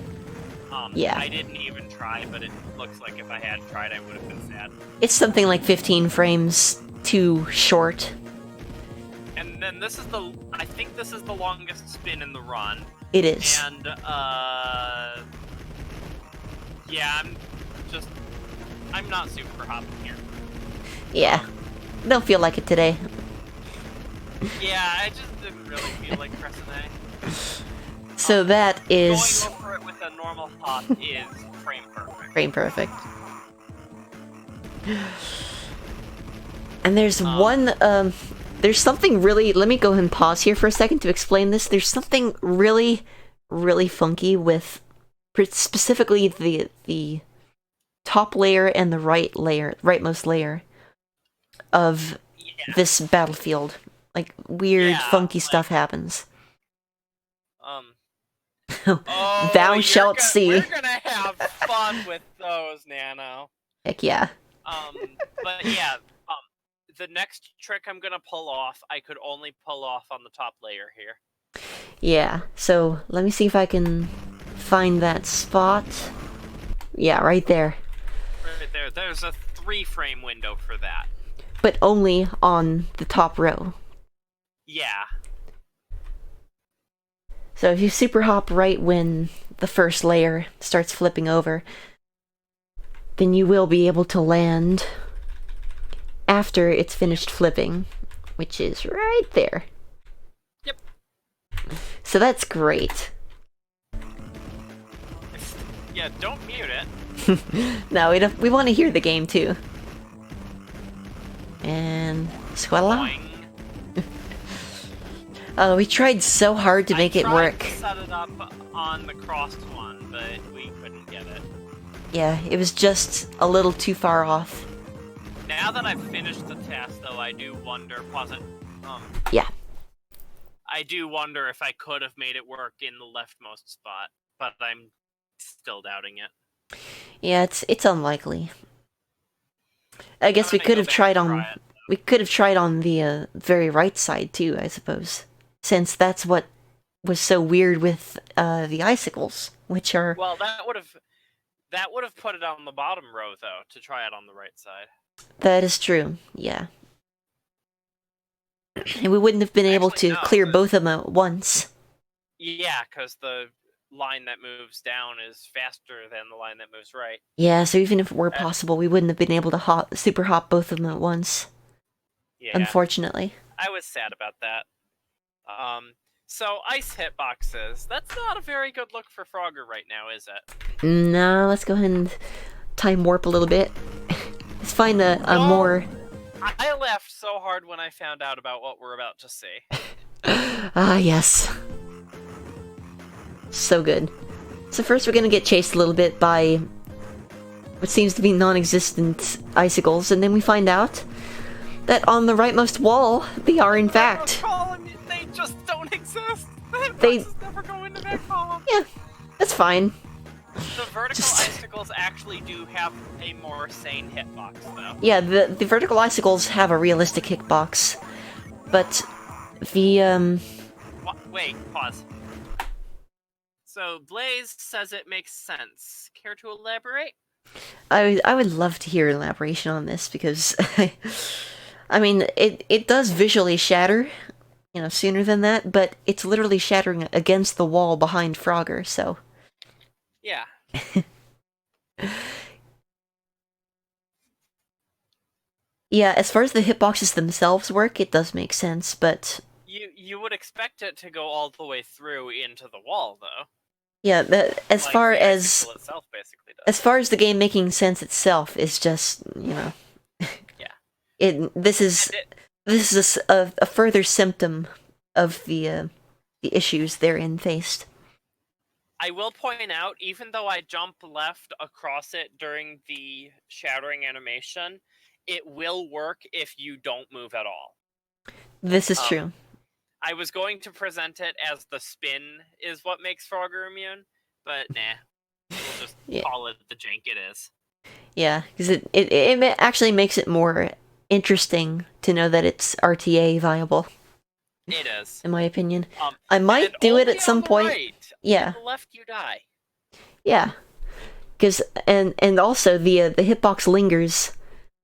Yeah. I didn't even try, but it looks like if I had tried, I would have been sad. It's something like 15 frames too short. And then this is I think this is the longest spin in the run. It is. And, yeah, I'm not super hopping here. Yeah. Don't feel like it today. Yeah, I just didn't really feel like pressing A. So that is... Going over it with a normal hop is frame perfect. Frame perfect. And there's there's something really... Let me go ahead and pause here for a second to explain this. There's something really, really funky with specifically the top layer and the rightmost layer of this battlefield. Like, weird, funky stuff happens. Oh, Thou shalt see. We're gonna have fun with those, Nano. Heck yeah. But yeah, the next trick I'm gonna pull off, I could only pull off on the top layer here. Yeah, so let me see if I can find that spot. Yeah, right there. Right there. There's a 3-frame window for that. But only on the top row. Yeah. So if you super hop right when the first layer starts flipping over, then you will be able to land after it's finished flipping, which is right there. Yep. So that's great. Yeah, don't mute it. No, we want to hear the game too. And Squella. We tried so hard to make it work. I tried to set it up on the crossed one, but we couldn't get it. Yeah, it was just a little too far off. Now that I've finished the TAS, though, I do wonder, pause it. Yeah. I do wonder if I could have made it work in the leftmost spot, but I'm still doubting it. Yeah, it's unlikely. I guess we could have tried on the very right side too, I suppose. Since that's what was so weird with the icicles, which are... Well, that would have put it on the bottom row, though, to try it on the right side. That is true, yeah. And we wouldn't have been able to clear both of them at once. Yeah, because the line that moves down is faster than the line that moves right. Yeah, so even if it were possible, we wouldn't have been able to super hop both of them at once. Yeah. Unfortunately. I was sad about that. So ice hitboxes. That's not a very good look for Frogger right now, is it? No, let's go ahead and time warp a little bit. Let's find a more... I laughed so hard when I found out about what we're about to see. Ah, yes. So good. So first we're gonna get chased a little bit by what seems to be non-existent icicles, and then we find out that on the rightmost wall, they are in fact... They just don't exist! They just never go into that column! Yeah, that's fine. The vertical icicles actually do have a more sane hitbox, though. Yeah, the vertical icicles have a realistic hitbox, but the, Wait, pause. So, Blaze says it makes sense. Care to elaborate? I would love to hear elaboration on this because I mean it does visually shatter, sooner than that, but it's literally shattering against the wall behind Frogger, so Yeah. yeah, as far as the hitboxes themselves work, it does make sense, but You would expect it to go all the way through into the wall, though. yeah, as Like far the as icicle itself basically does. as far as the game making sense itself is just, Yeah. this is a further symptom of the issues therein faced. I will point out, even though I jump left across it during the shattering animation, it will work if you don't move at all. This is true. I was going to present it as the spin is what makes Frogger immune, but nah. We'll just call it the jank it is. Yeah, because it actually makes it more interesting to know that it's RTA viable. It is. In my opinion. I might do it at some point. Right. Yeah. On the left, you die. Yeah. Because, and also, the hitbox lingers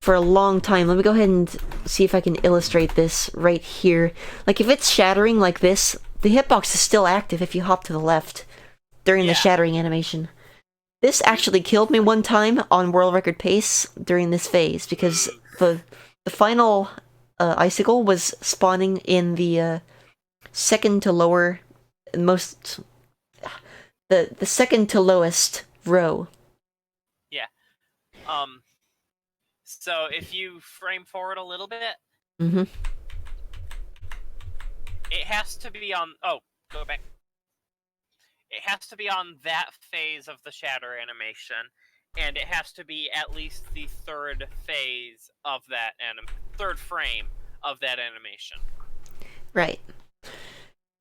for a long time. Let me go ahead and see if I can illustrate this right here. Like, if it's shattering like this, the hitbox is still active if you hop to the left during the shattering animation. This actually killed me one time on world record pace during this phase, because the final icicle was spawning in the second to lower, the second to lowest row. Yeah. So if you frame forward a little bit, it has to be on. Oh, go back. It has to be on that phase of the shatter animation, and it has to be at least the third phase of that third frame of that animation. Right.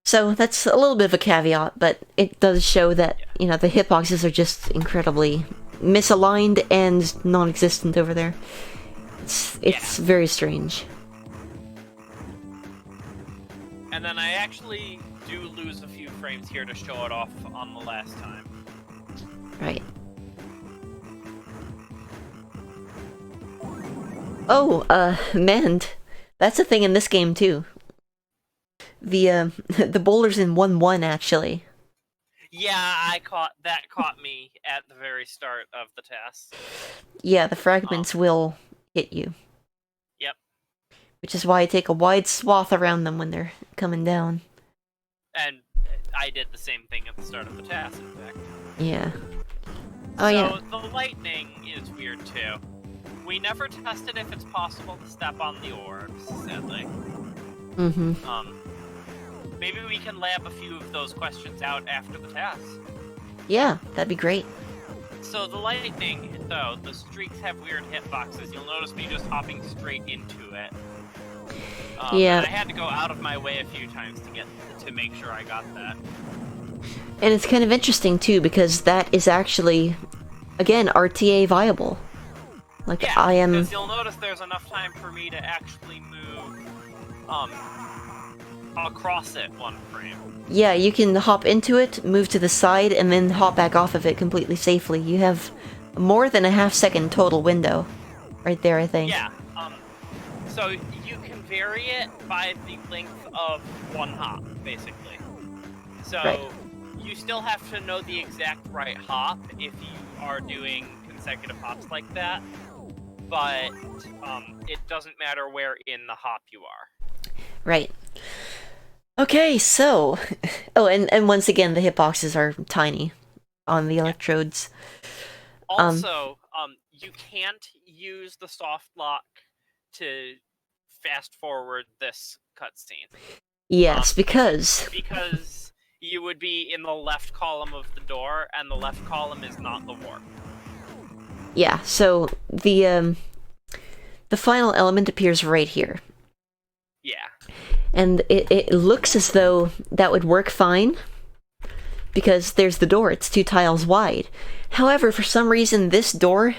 So that's a little bit of a caveat, but it does show that, the hitboxes are just incredibly misaligned and non-existent over there. It's very strange. And then I actually do lose a few frames here to show it off on the last time. Right. Oh, mend. That's a thing in this game too. The boulders in 1-1 actually. Yeah, that caught me at the very start of the TAS. Yeah, the fragments will hit you. Yep. Which is why I take a wide swath around them when they're coming down. And I did the same thing at the start of the TAS, in fact. Yeah. Oh, yeah. So the lightning is weird too. We never tested if it's possible to step on the orbs, sadly. Maybe we can lab a few of those questions out after the TAS. Yeah, that'd be great. So the lightning, though, the streaks have weird hitboxes. You'll notice me just hopping straight into it. Yeah. I had to go out of my way a few times to make sure I got that. And it's kind of interesting too, because that is actually, again, RTA viable. Like, yeah, I am. Because you'll notice there's enough time for me to actually move across it one frame. Yeah, you can hop into it, move to the side, and then hop back off of it completely safely. You have more than a half-second total window right there, I think. Yeah. So you can vary it by the length of one hop, basically. So you still have to know the exact right hop if you are doing consecutive hops like that, but it doesn't matter where in the hop you are. Right. Okay, so... Oh, and once again, the hitboxes are tiny on the electrodes. Also, you can't use the soft lock to fast forward this cutscene. Yes, because you would be in the left column of the door, and the left column is not the warp. Yeah, so the final element appears right here. Yeah. And it looks as though that would work fine, because there's the door, it's 2 tiles wide. However, for some reason, this door,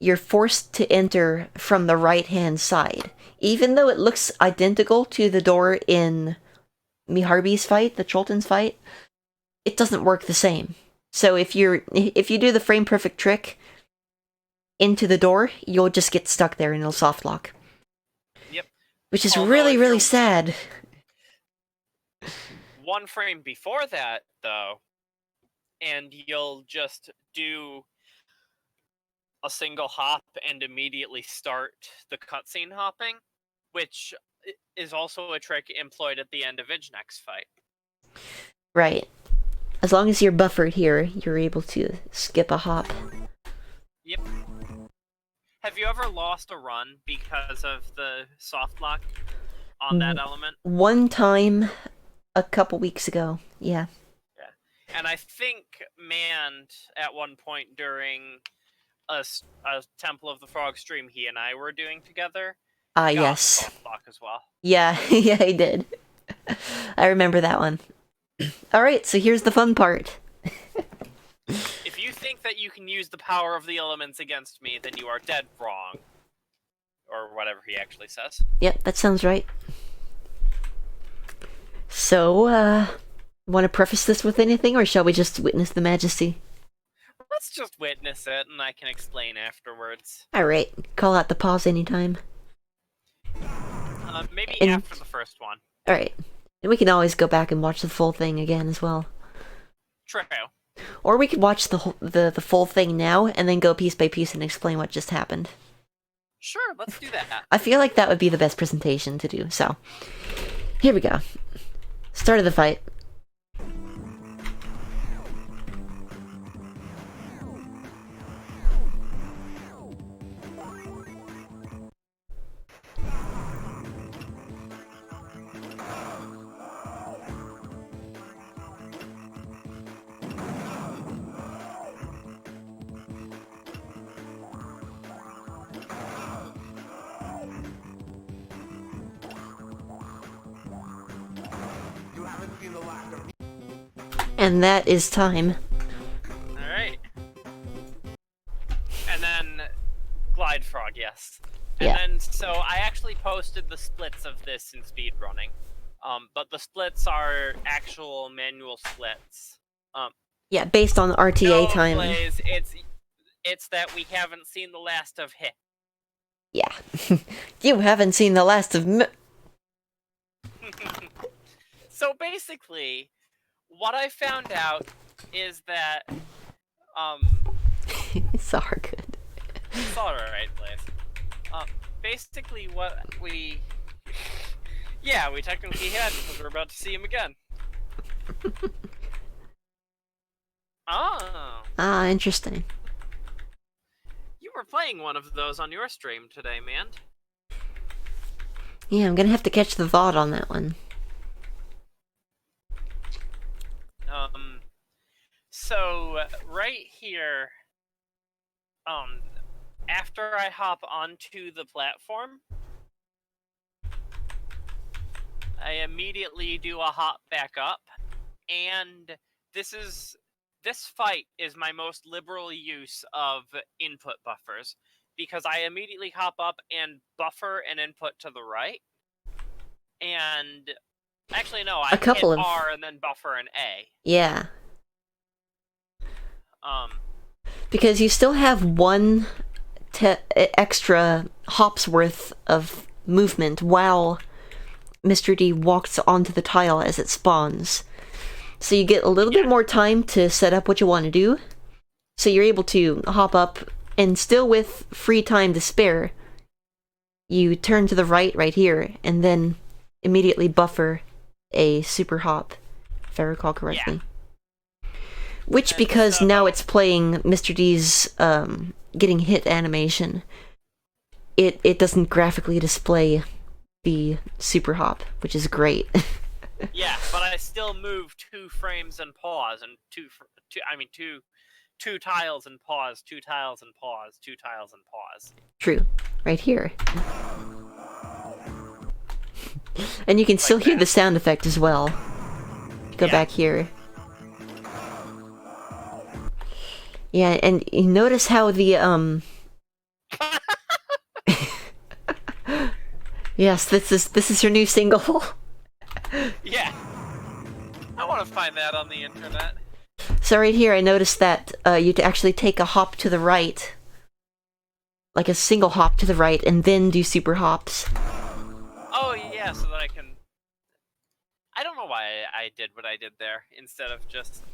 you're forced to enter from the right-hand side. Even though it looks identical to the door in Miharbi's fight, the Cholton's fight, it doesn't work the same. So if you do the frame-perfect trick, into the door, you'll just get stuck there and it'll soft lock. Yep. Which is Although really, if really you're sad. 1 frame before that, though, and you'll just do a single hop and immediately start the cutscene hopping, which is also a trick employed at the end of Next fight. Right. As long as you're buffered here, you're able to skip a hop. Yep. Have you ever lost a run because of the soft lock on that element? One time, a couple weeks ago, yeah. Yeah. And I think Mand, at one point during a Temple of the Frog stream he and I were doing together, Yes. soft lock as well. Yeah, yeah, he did. I remember that one. Alright, so here's the fun part. If you think that you can use the power of the elements against me, then you are dead wrong. Or whatever he actually says. Yep, that sounds right. So, want to preface this with anything, or shall we just witness the majesty? Let's just witness it, and I can explain afterwards. Alright, call out the pause anytime. Maybe after the first one. Alright. And we can always go back and watch the full thing again as well. True. Or we could watch the full thing now, and then go piece by piece and explain what just happened. Sure, let's do that. I feel like that would be the best presentation to do, so... Here we go. Start of the fight. And that is time. Alright. And then Glide Frog, yes. And Yeah. then, so I actually posted the splits of this in speedrunning. But the splits are actual manual splits. Yeah, based on RTA time. Blaze, it's that we haven't seen the last of him. Yeah. You haven't seen the last of So basically, what I found out is that, It's all good. it's alright, Blaze. Basically what we... Yeah, we technically had, because we're about to see him again. Oh. Ah, interesting. You were playing one of those on your stream today, man. Yeah, I'm gonna have to catch the VOD on that one. So, right here, after I hop onto the platform, I immediately do a hop back up, and this fight is my most liberal use of input buffers, because I immediately hop up and buffer an input to the right, and actually no, I hit R and then buffer an A. Yeah. Because you still have one extra hop's worth of movement while Mr. D walks onto the tile as it spawns. So you get a little bit more time to set up what you want to do. So you're able to hop up, and still with free time to spare, you turn to the right here, and then immediately buffer a super hop, if I recall correctly. Yeah. Which, because now it's playing Mr. D's getting hit animation, it doesn't graphically display the super hop, which is great. Yeah, but I still move 2 frames and pause, and two tiles and pause, 2 tiles and pause, 2 tiles and pause. True. Right here. And you can still hear the sound effect as well. Go back here. Yeah, and you notice how the Yes, this is your new single. Yeah. I want to find that on the internet. So right here I noticed that you actually take a hop to the right like a single hop to the right and then do super hops. Oh yeah, so that I can. I don't know why I did what I did there instead of just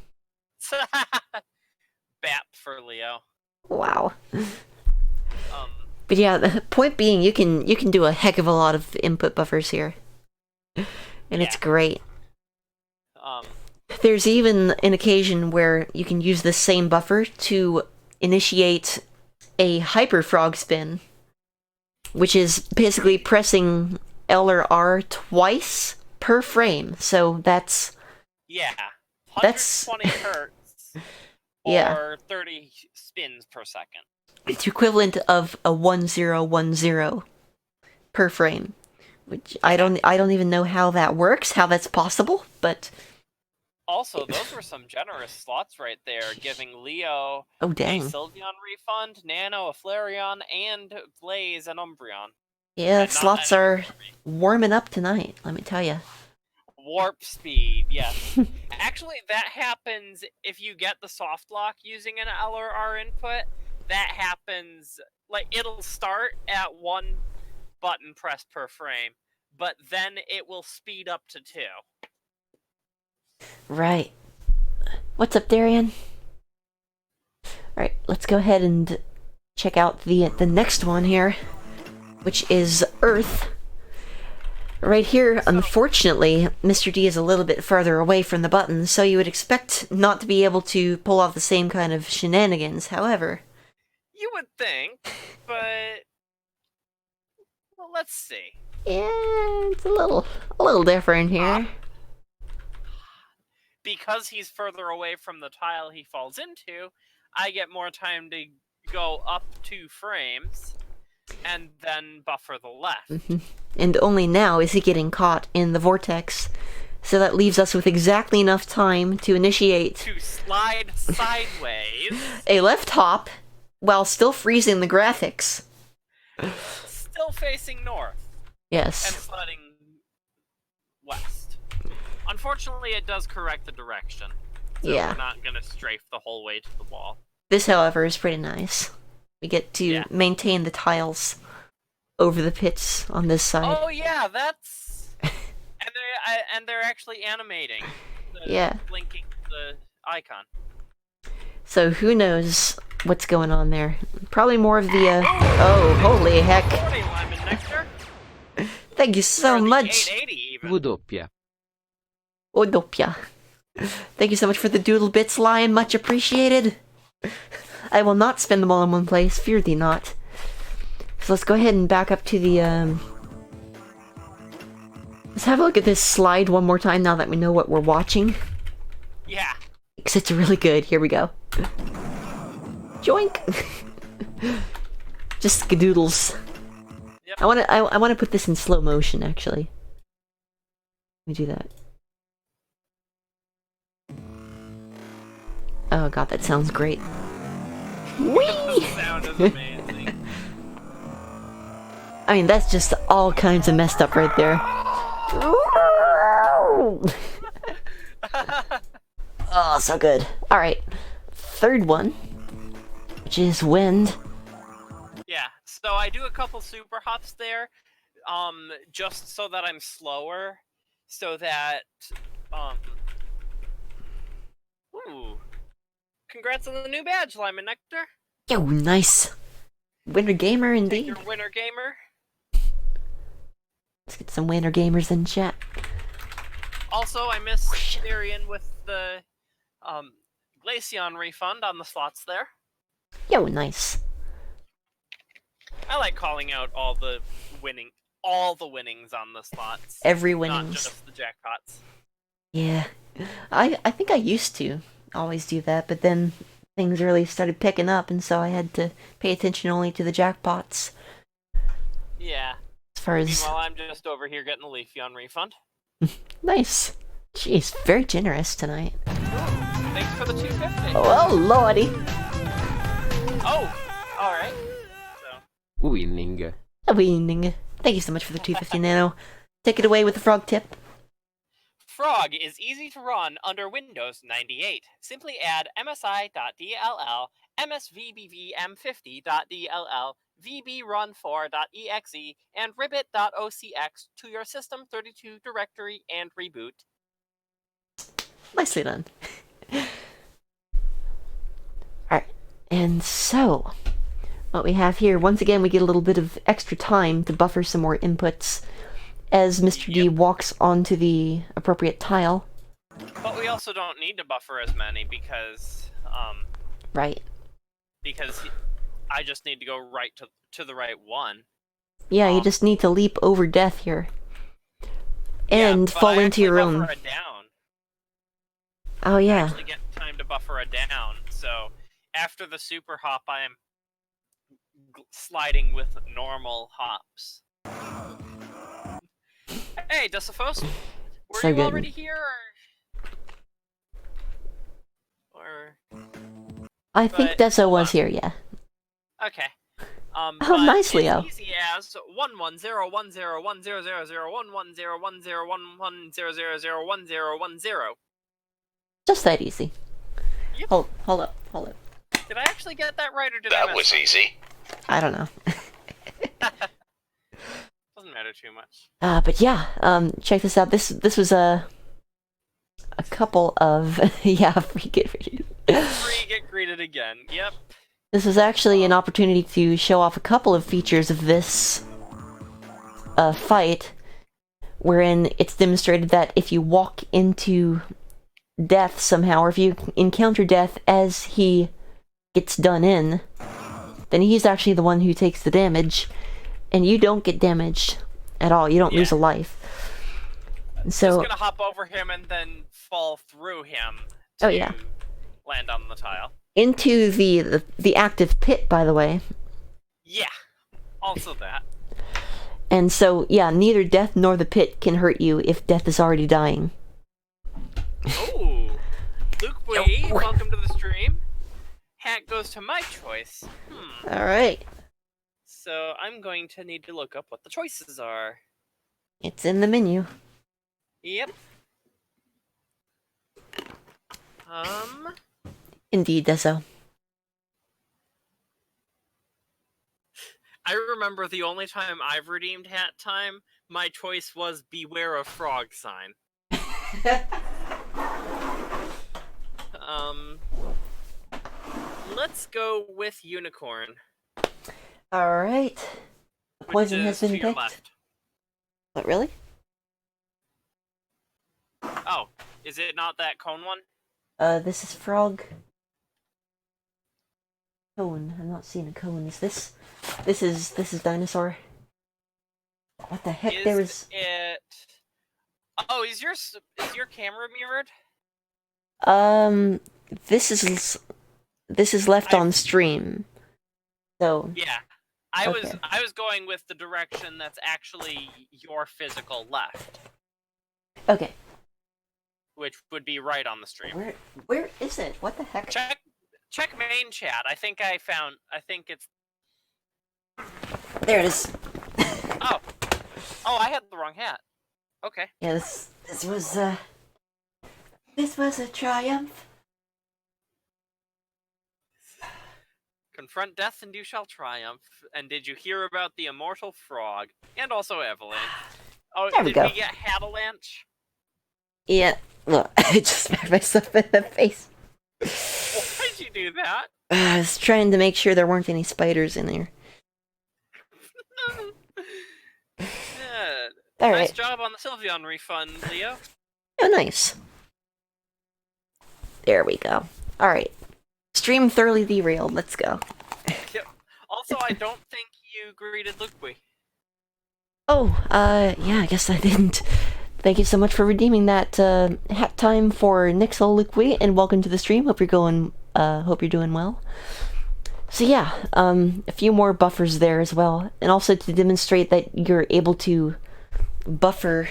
BAP for Leo. Wow. But yeah, the point being, you can do a heck of a lot of input buffers here, and it's great. There's even an occasion where you can use the same buffer to initiate a hyper frog spin, which is basically pressing L or R twice per frame. So that's 120 hertz or 30 spins per second. It's equivalent of a 1010 per frame, which I don't even know how that works, how that's possible, but also those were some generous slots right there, giving Leo a Sylveon refund, Nano a Flareon, and Blaze an Umbreon. Yeah, slots are warming up tonight, let me tell you. Warp speed, yes. Actually, that happens if you get the soft lock using an L or R input. That happens, like, it'll start at 1 button press per frame, but then it will speed up to 2. Right. What's up, Darian? Alright, let's go ahead and check out the next one here, which is Earth. Right here, unfortunately, Mr. D is a little bit farther away from the button, so you would expect not to be able to pull off the same kind of shenanigans, however. You would think, but well, let's see. Yeah, it's a little different here. Because he's further away from the tile he falls into, I get more time to go up 2 frames and then buffer the left. And only now is he getting caught in the vortex, so that leaves us with exactly enough time to initiate to slide sideways a left hop while still freezing the graphics. Still facing north. Yes. And sliding west. Unfortunately, it does correct the direction. So we're not going to strafe the whole way to the wall. This, however, is pretty nice. We get to maintain the tiles over the pits on this side. Oh yeah, that's... and they're actually animating. Blinking the icon. So who knows what's going on there. Probably more of the, oh, holy heck. Thank you so much. Udopia. Thank you so much for the doodle bits, Lion. Much appreciated. I will not spend them all in one place. Fear thee not. So let's go ahead and back up to the, let's have a look at this slide one more time now that we know what we're watching. Yeah. Because it's really good. Here we go. Joink! Just skadoodles. Yep. I wanna put this in slow motion, actually. Let me do that. Oh god, that sounds great. Whee! The sound is amazing. I mean, that's just all kinds of messed up right there. Oh, so good. Alright. Third one, which is wind. Yeah, so I do a couple super hops there, just so that I'm slower, so that, ooh. Congrats on the new badge, Lyman Nectar. Yo, nice. Winner Gamer, indeed. Your Winner Gamer. Let's get some Winner Gamers in chat. Also, I missed Darian with the, Glaceon refund on the slots there. Yo, nice. I like calling out all the winnings on the slots. Every winnings. Not just the jackpots. Yeah. I think I used to always do that, but then things really started picking up, and so I had to pay attention only to the jackpots. Yeah. As far as... Meanwhile, I'm just over here getting the Leafeon refund. Nice. Jeez, very generous tonight. Thanks for the 250. Oh, lordy. Oh, alright. So. Winning. Winning. Thank you so much for the 250 nano. Take it away with the frog tip. Frog is easy to run under Windows 98. Simply add msi.dll, msvbvm50.dll, vbrun4.exe and ribbit.ocx to your system32 directory and reboot. Nicely done. Alright, and so, what we have here, once again, we get a little bit of extra time to buffer some more inputs as Mr. D walks onto the appropriate tile. But we also don't need to buffer as many because, Right. Because I just need to go right to the right one. Yeah, you just need to leap over death here. And fall into your own. A down. Oh, yeah. I actually get time to buffer a down, so after the super hop, I am sliding with normal hops. Hey, Dusifos, were you already here, or... I think Deso was here, yeah. Okay. Oh, nice, Leo. It's easy as 1101010010110011001010. Just that easy. Yep. Hold up. Did I actually get that right, or did I mess up? That was easy. I don't know. Doesn't matter too much. But yeah, check this out. This was a couple of free get greeted. Free get greeted again. Yep. This was actually an opportunity to show off a couple of features of this fight, wherein it's demonstrated that if you walk into death somehow, or if you encounter death as he gets done in, then he's actually the one who takes the damage, and you don't get damaged at all. You don't lose a life. So just gonna hop over him and then fall through him to land on the tile. Into the active pit, by the way. Yeah, also that. And so, yeah, neither death nor the pit can hurt you if death is already dying. Oh, Luke Wee, welcome to the stream. Hat goes to my choice. Alright. So I'm going to need to look up what the choices are. It's in the menu. Yep. Indeed, Deso. I remember the only time I've redeemed hat time, my choice was Beware of Frog sign. Let's go with Unicorn. Alright. Poison has been picked. Left. What, really? Oh, is it not that cone one? This is frog. Cone. I'm not seeing a cone. Is this? This is dinosaur. What the heck? There was. It. Oh, is your camera mirrored? This is left on stream. So. Yeah, I was going with the direction that's actually your physical left. Okay. Which would be right on the stream. Where is it? What the heck? Check main chat. I think it's... There it is. Oh, I had the wrong hat. Okay. Yeah, this was a triumph. Confront death and you shall triumph. And did you hear about the immortal frog? And also Avalanche. Oh, there we go. We get Hatalanche? Yeah. Look, I just smacked myself in the face. Why did you do that? I was trying to make sure there weren't any spiders in there. Nice job on the Sylveon refund, Leo. Oh, nice. There we go. Alright. Stream thoroughly derailed. Let's go. Yep. Also, I don't think you greeted Luke. Oh, yeah, I guess I didn't. Thank you so much for redeeming that hat time for NixillShadowFox, and welcome to the stream. Hope you're doing well. So yeah, a few more buffers there as well, and also to demonstrate that you're able to buffer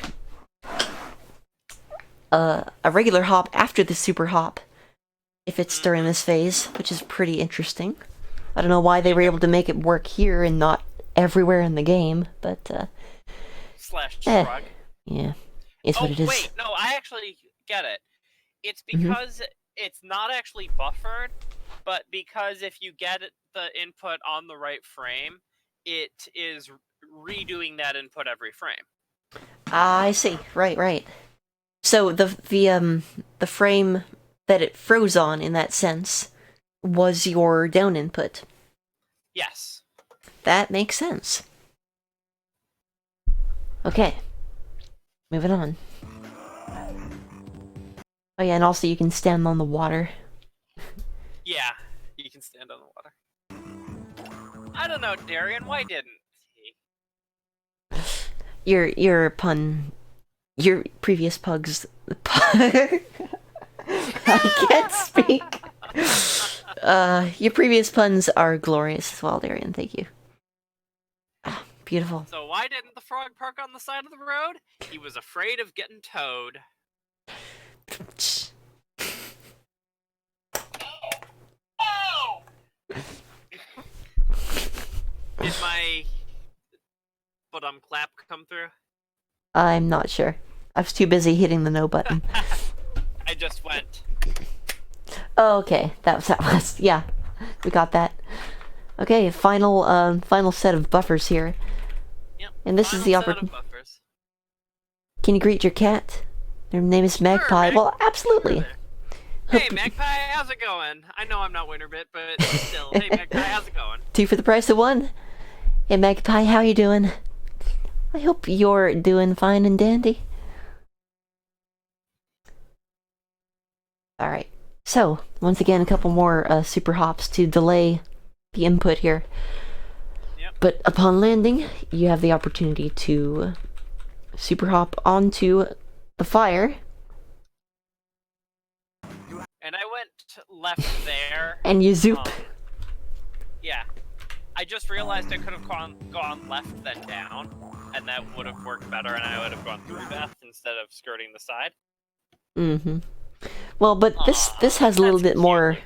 a regular hop after the super hop if it's during this phase, which is pretty interesting. I don't know why they were able to make it work here and not everywhere in the game, but slash shrug. Yeah. It's what it is. Wait, no, I actually get it. It's because it's not actually buffered, but because if you get the input on the right frame, it is redoing that input every frame. Ah, I see. Right. So the frame that it froze on, in that sense, was your down input. Yes. That makes sense. Okay. Moving on. Oh yeah, and also you can stand on the water. Yeah, you can stand on the water. I don't know, Darian, why didn't he? Your pun... Your previous pugs... I can't speak! Your previous puns are glorious as well, Darian, thank you. Ah, beautiful. So why didn't the frog park on the side of the road? He was afraid of getting towed. Did my clap come through? I'm not sure. I was too busy hitting the no button. I just went. Oh, okay, that was yeah. We got that. Okay, final set of buffers here. Yep. And this is the opportunity. Can you greet your cat? Their name is Magpie. Well, absolutely. Hey, Magpie, how's it going? I know I'm not WinnerBit, but still. Hey, Magpie, how's it going? 2 for the price of 1. Hey, Magpie, how you doing? I hope you're doing fine and dandy. Alright, so, once again, a couple more super hops to delay the input here. Yep. But upon landing, you have the opportunity to super hop onto the fire. And I went left there. And you zoop. Yeah. I just realized I could have gone left then down, and that would have worked better, and I would have gone through Beth instead of skirting the side. Mm-hmm. Well, but this has a little bit more...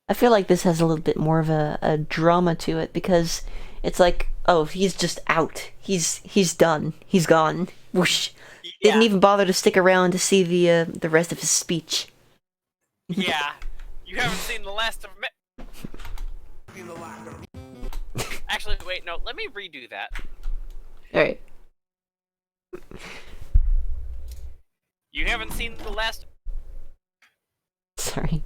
I feel like this has a little bit more of a drama to it, because it's like, oh, he's just out. He's done. He's gone. Whoosh. Yeah. Didn't even bother to stick around to see the rest of his speech. Yeah. You haven't seen the last of me. Actually, wait, no, let me redo that. Alright. You haven't seen the last... Sorry.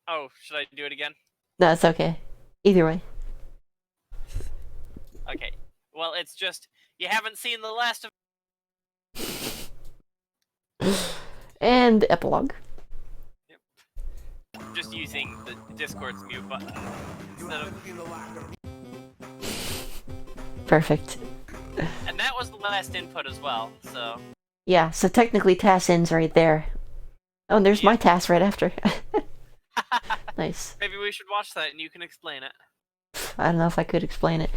Oh, should I do it again? No, it's okay. Either way. Okay. Well, it's just, you haven't seen the last of... And epilogue. Yep. Just using the Discord's mute button instead of... Perfect. And that was the last input as well, so... Yeah, so technically TAS ends right there. Oh, and there's my TAS right after. Nice. Maybe we should watch that and you can explain it. I don't know if I could explain it.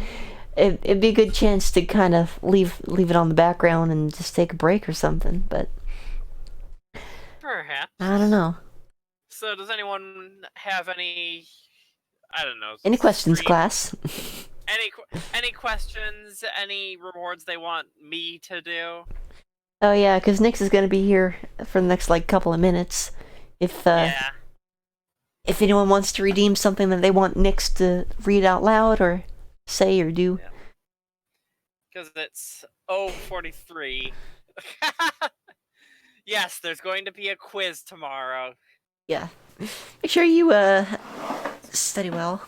It'd be a good chance to kind of leave it on the background and just take a break or something, but... Perhaps. I don't know. So does anyone have any... I don't know... Any questions, class? Any questions? Any rewards they want me to do? Oh yeah, because Nix is going to be here for the next, like, couple of minutes. If anyone wants to redeem something that they want Nix to read out loud or say or do. Because it's 0:43. Yes, there's going to be a quiz tomorrow. Yeah. Make sure you, study well.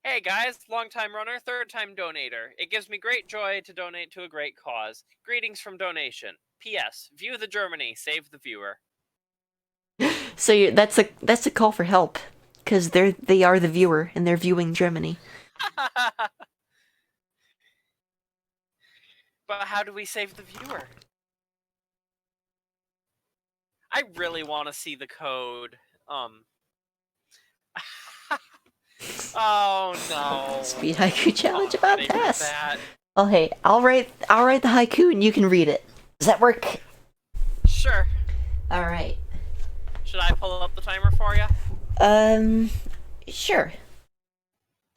Hey guys, long-time runner, third-time donator. It gives me great joy to donate to a great cause. Greetings from donation. P.S. View the Germany, save the viewer. So that's a call for help, because they are the viewer and they're viewing Germany. But how do we save the viewer? I really want to see the code. Oh no! Speed haiku challenge about TAS. Oh hey, I'll write the haiku and you can read it. Does that work? Sure. All right. Should I pull up the timer for you? Sure.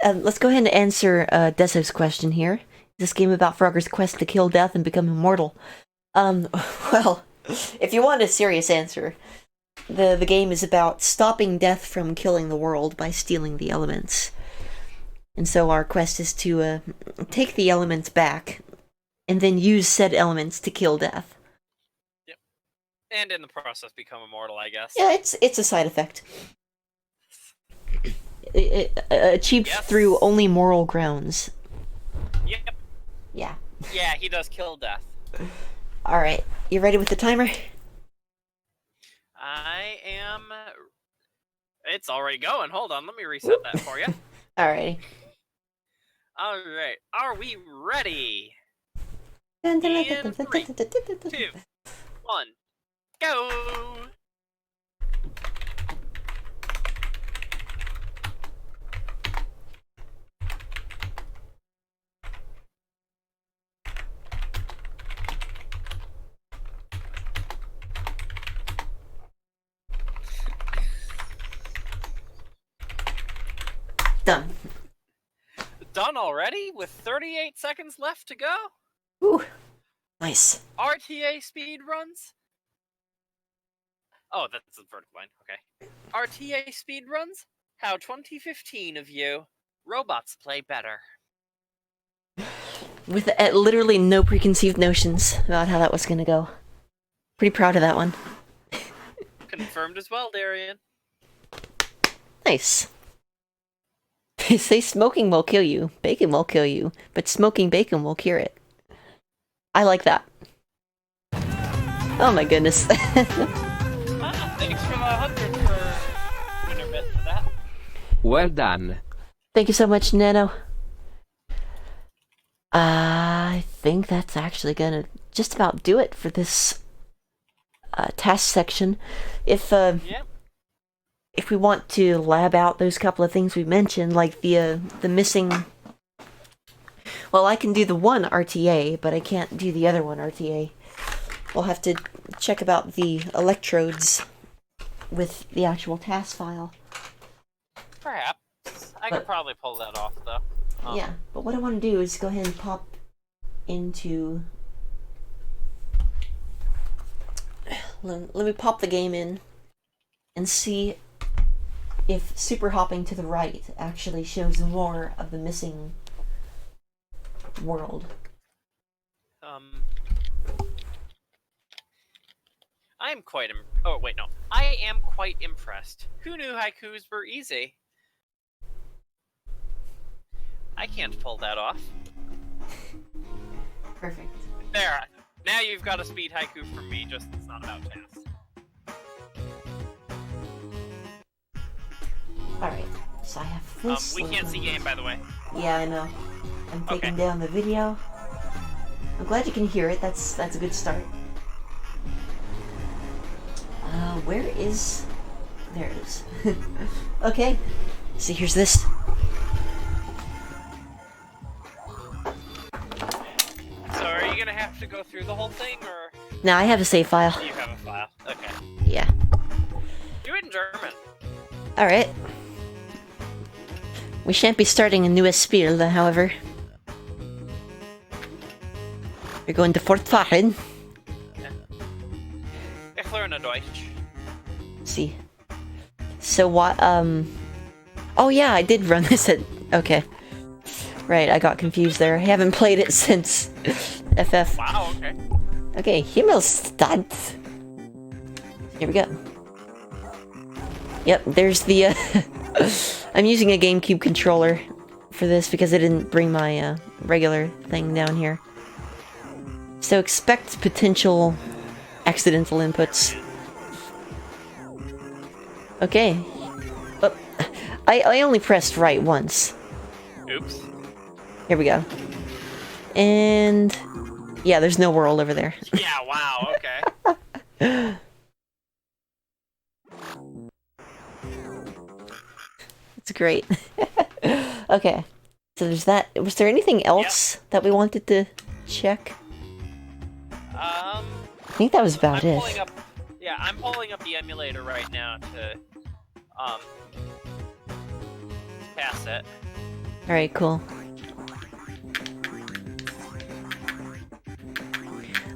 Let's go ahead and answer Deso's question here. Is this game about Frogger's quest to kill death and become immortal? Well, if you want a serious answer, the game is about stopping death from killing the world by stealing the elements. And so our quest is to take the elements back, and then use said elements to kill death. Yep. And in the process become immortal, I guess. Yeah, it's a side effect. Achieved through only moral grounds. Yep. Yeah. Yeah, he does kill death. Alright, you ready with the timer? I am... It's already going. Hold on, let me reset that for you. Alrighty. Alright, are we ready? Dun, In dun, 3, 2, 1, go! Done. Done already? With 38 seconds left to go? Ooh. Nice. RTA speed runs? Oh, that's the vertical line. Okay. RTA speed runs? How 2015 of you. Robots play better. With literally no preconceived notions about how that was gonna go. Pretty proud of that one. Confirmed as well, Darian. Nice. They say smoking will kill you, bacon will kill you, but smoking bacon will cure it. I like that. Oh my goodness. Thanks for the 100 for WinnerBit for that. Well done. Thank you so much, Nano. I think that's actually gonna just about do it for this task section. If we want to lab out those couple of things we mentioned, like the missing... Well, I can do the one RTA, but I can't do the other one RTA. We'll have to check about the electrodes with the actual TAS file. Perhaps. I could probably pull that off, though. Yeah, but what I want to do is go ahead and pop into... Let me pop the game in and see if super hopping to the right actually shows more of the missing world. I'm quite oh, wait, no. I am quite impressed. Who knew haikus were easy? I can't pull that off. Perfect. There. Now you've got a speed haiku from me, just it's not about TAS. Alright, so I have this. We can't see game, by the way. Yeah, I know. I'm taking down the video. I'm glad you can hear it. That's a good start. Where is... There it is. Okay. So here's this. So are you gonna have to go through the whole thing, or...? No, I have a save file. You have a file. Okay. Yeah. Do it in German. Alright. We shan't be starting a new Spiel, however. We're going to fortfahren. Yeah. Ich lerne Deutsch. See. So what, Oh yeah, I did run this at... Okay. Right, I got confused there. I haven't played it since FF. Wow, okay. Okay, Himmelstadt. Here we go. Yep, there's the, I'm using a GameCube controller for this because I didn't bring my, regular thing down here. So expect potential accidental inputs. Okay. Oh, I only pressed right once. Oops. Here we go. And... yeah, there's no world over there. Yeah, wow, okay. It's great. Okay. So there's that. Was there anything else that we wanted to check? I think that was about it. I'm pulling up the emulator right now to, pass it. Alright, cool.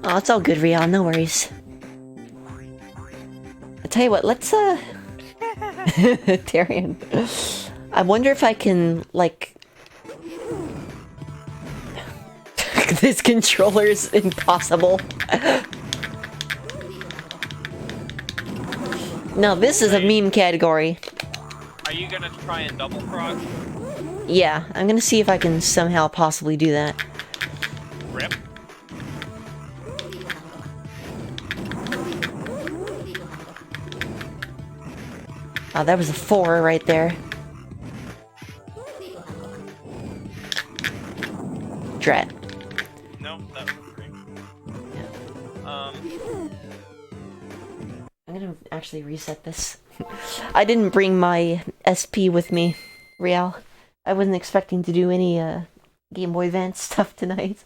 Oh, it's all good, Rial, no worries. I'll tell you what, let's, Darian. I wonder if I can, like, This controller is impossible. Now this is a meme category. Are you gonna try and double frog? Yeah, I'm gonna see if I can somehow possibly do that. Rip. Oh, that was a 4 right there. Drat. No, that was a 3. I'm gonna actually reset this. I didn't bring my SP with me, Real. I wasn't expecting to do any Game Boy Advance stuff tonight.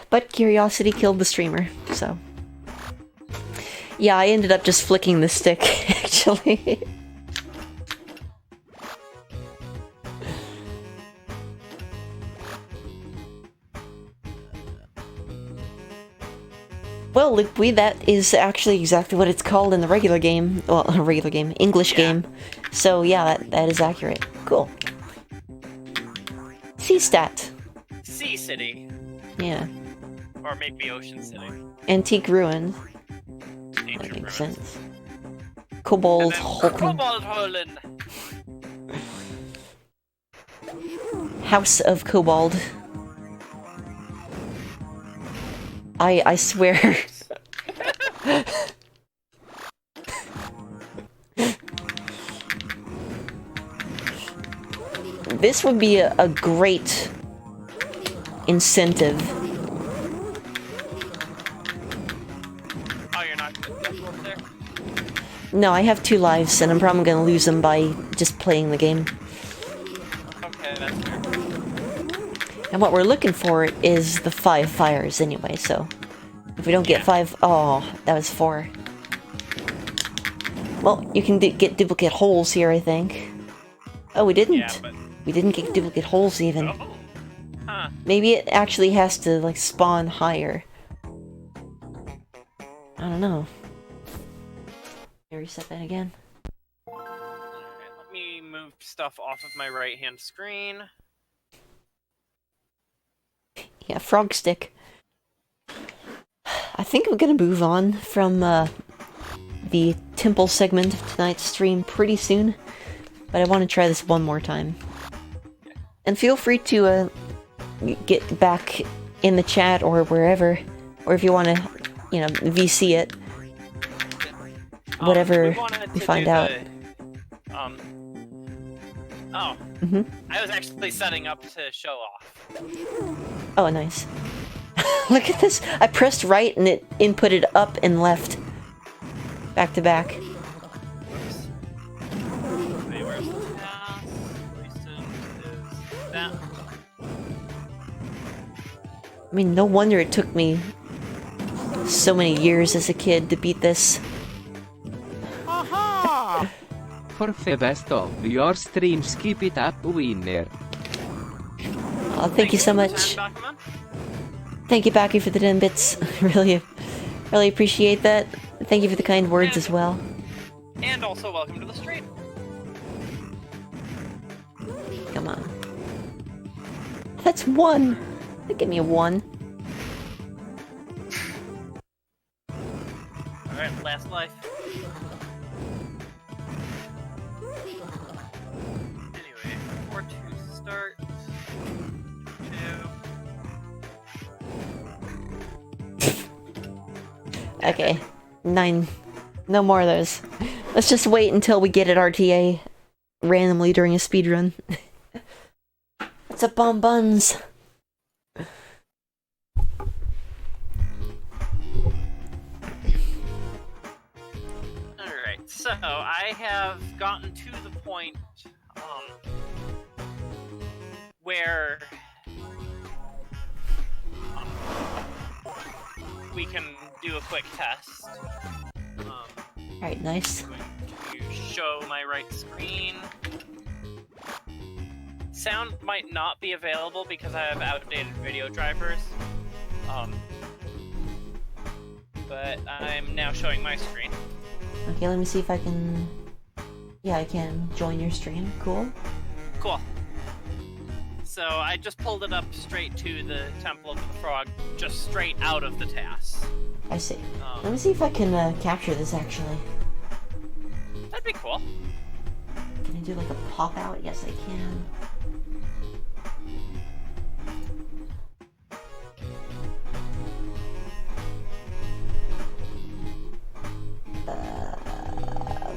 But curiosity killed the streamer, so... Yeah, I ended up just flicking the stick, actually. Well, Liquid, that is actually exactly what it's called in the regular game. Well, regular game. English game. So, yeah, that is accurate. Cool. C-Stat. Sea City. Yeah. Or maybe Ocean City. Antique Ruins. That Ancient makes ruins. sense. Kobold Holden. Cobalt Holland. House of Kobold. I swear. This would be a great incentive. Oh, you're not gonna go up there? No, I have 2 lives, and I'm probably gonna lose them by just playing the game. Okay, that's fair. And what we're looking for is the 5 fires anyway, so... If we don't get 5... Oh, that was 4. Well, you can get duplicate holes here, I think. Oh, we didn't. Yeah, but... We didn't get duplicate holes even. Oh. Huh. Maybe it actually has to, like, spawn higher. I don't know. Let me reset that again. Alright, let me move stuff off of my right-hand screen. Yeah, frog stick. I think I'm gonna move on from the temple segment of tonight's stream pretty soon, but I want to try this one more time. And feel free to get back in the chat or wherever, or if you want to, you know, VC it, whatever we find out. Oh, I was actually setting up to show off. Oh, nice. Look at this! I pressed right and it inputted up and left. Back to back. Whoops. Wait, where's the TAS? Houston is that. I mean, no wonder it took me so many years as a kid to beat this. Aha! For the best of your stream, skip it up, winner. Oh, thank you so much. Thank you, Baki, for the 10 bits. really appreciate that. Thank you for the kind words as well. And also, welcome to the stream. Come on. That's 1! Give me a 1. Alright, last life. Anyway, 4 to start. 2. Okay. 9. No more of those. Let's just wait until we get at RTA randomly during a speedrun. What's up, bonbons? Alright, so I have gotten to the point where we can do a quick test. Alright, nice. I'm going to show my right screen. Sound might not be available because I have outdated video drivers. But I'm now showing my screen. Okay, let me see if I can... Yeah, I can join your stream. Cool. Cool. So I just pulled it up straight to the Temple of the Frog, just straight out of the TAS. I see. Let me see if I can capture this, actually. That'd be cool. Can I do like a pop out? Yes, I can.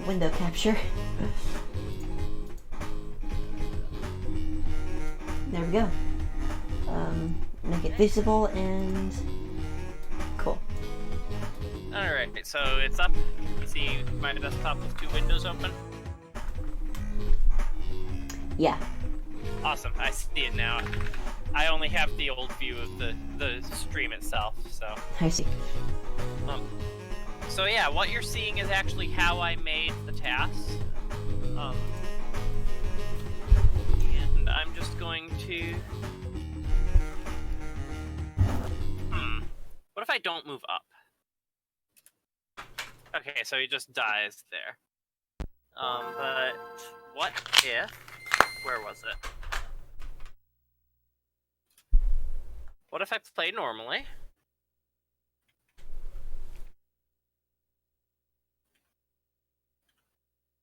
Window capture. There we go. Make it visible and cool. Alright, so it's up. You see my desktop with 2 windows open? Yeah. Awesome, I see it now. I only have the old view of the stream itself, so... I see. So yeah, what you're seeing is actually how I made the TAS. And I'm just going to... What if I don't move up? Okay, so he just dies there. But what if... Where was it? What if I play normally?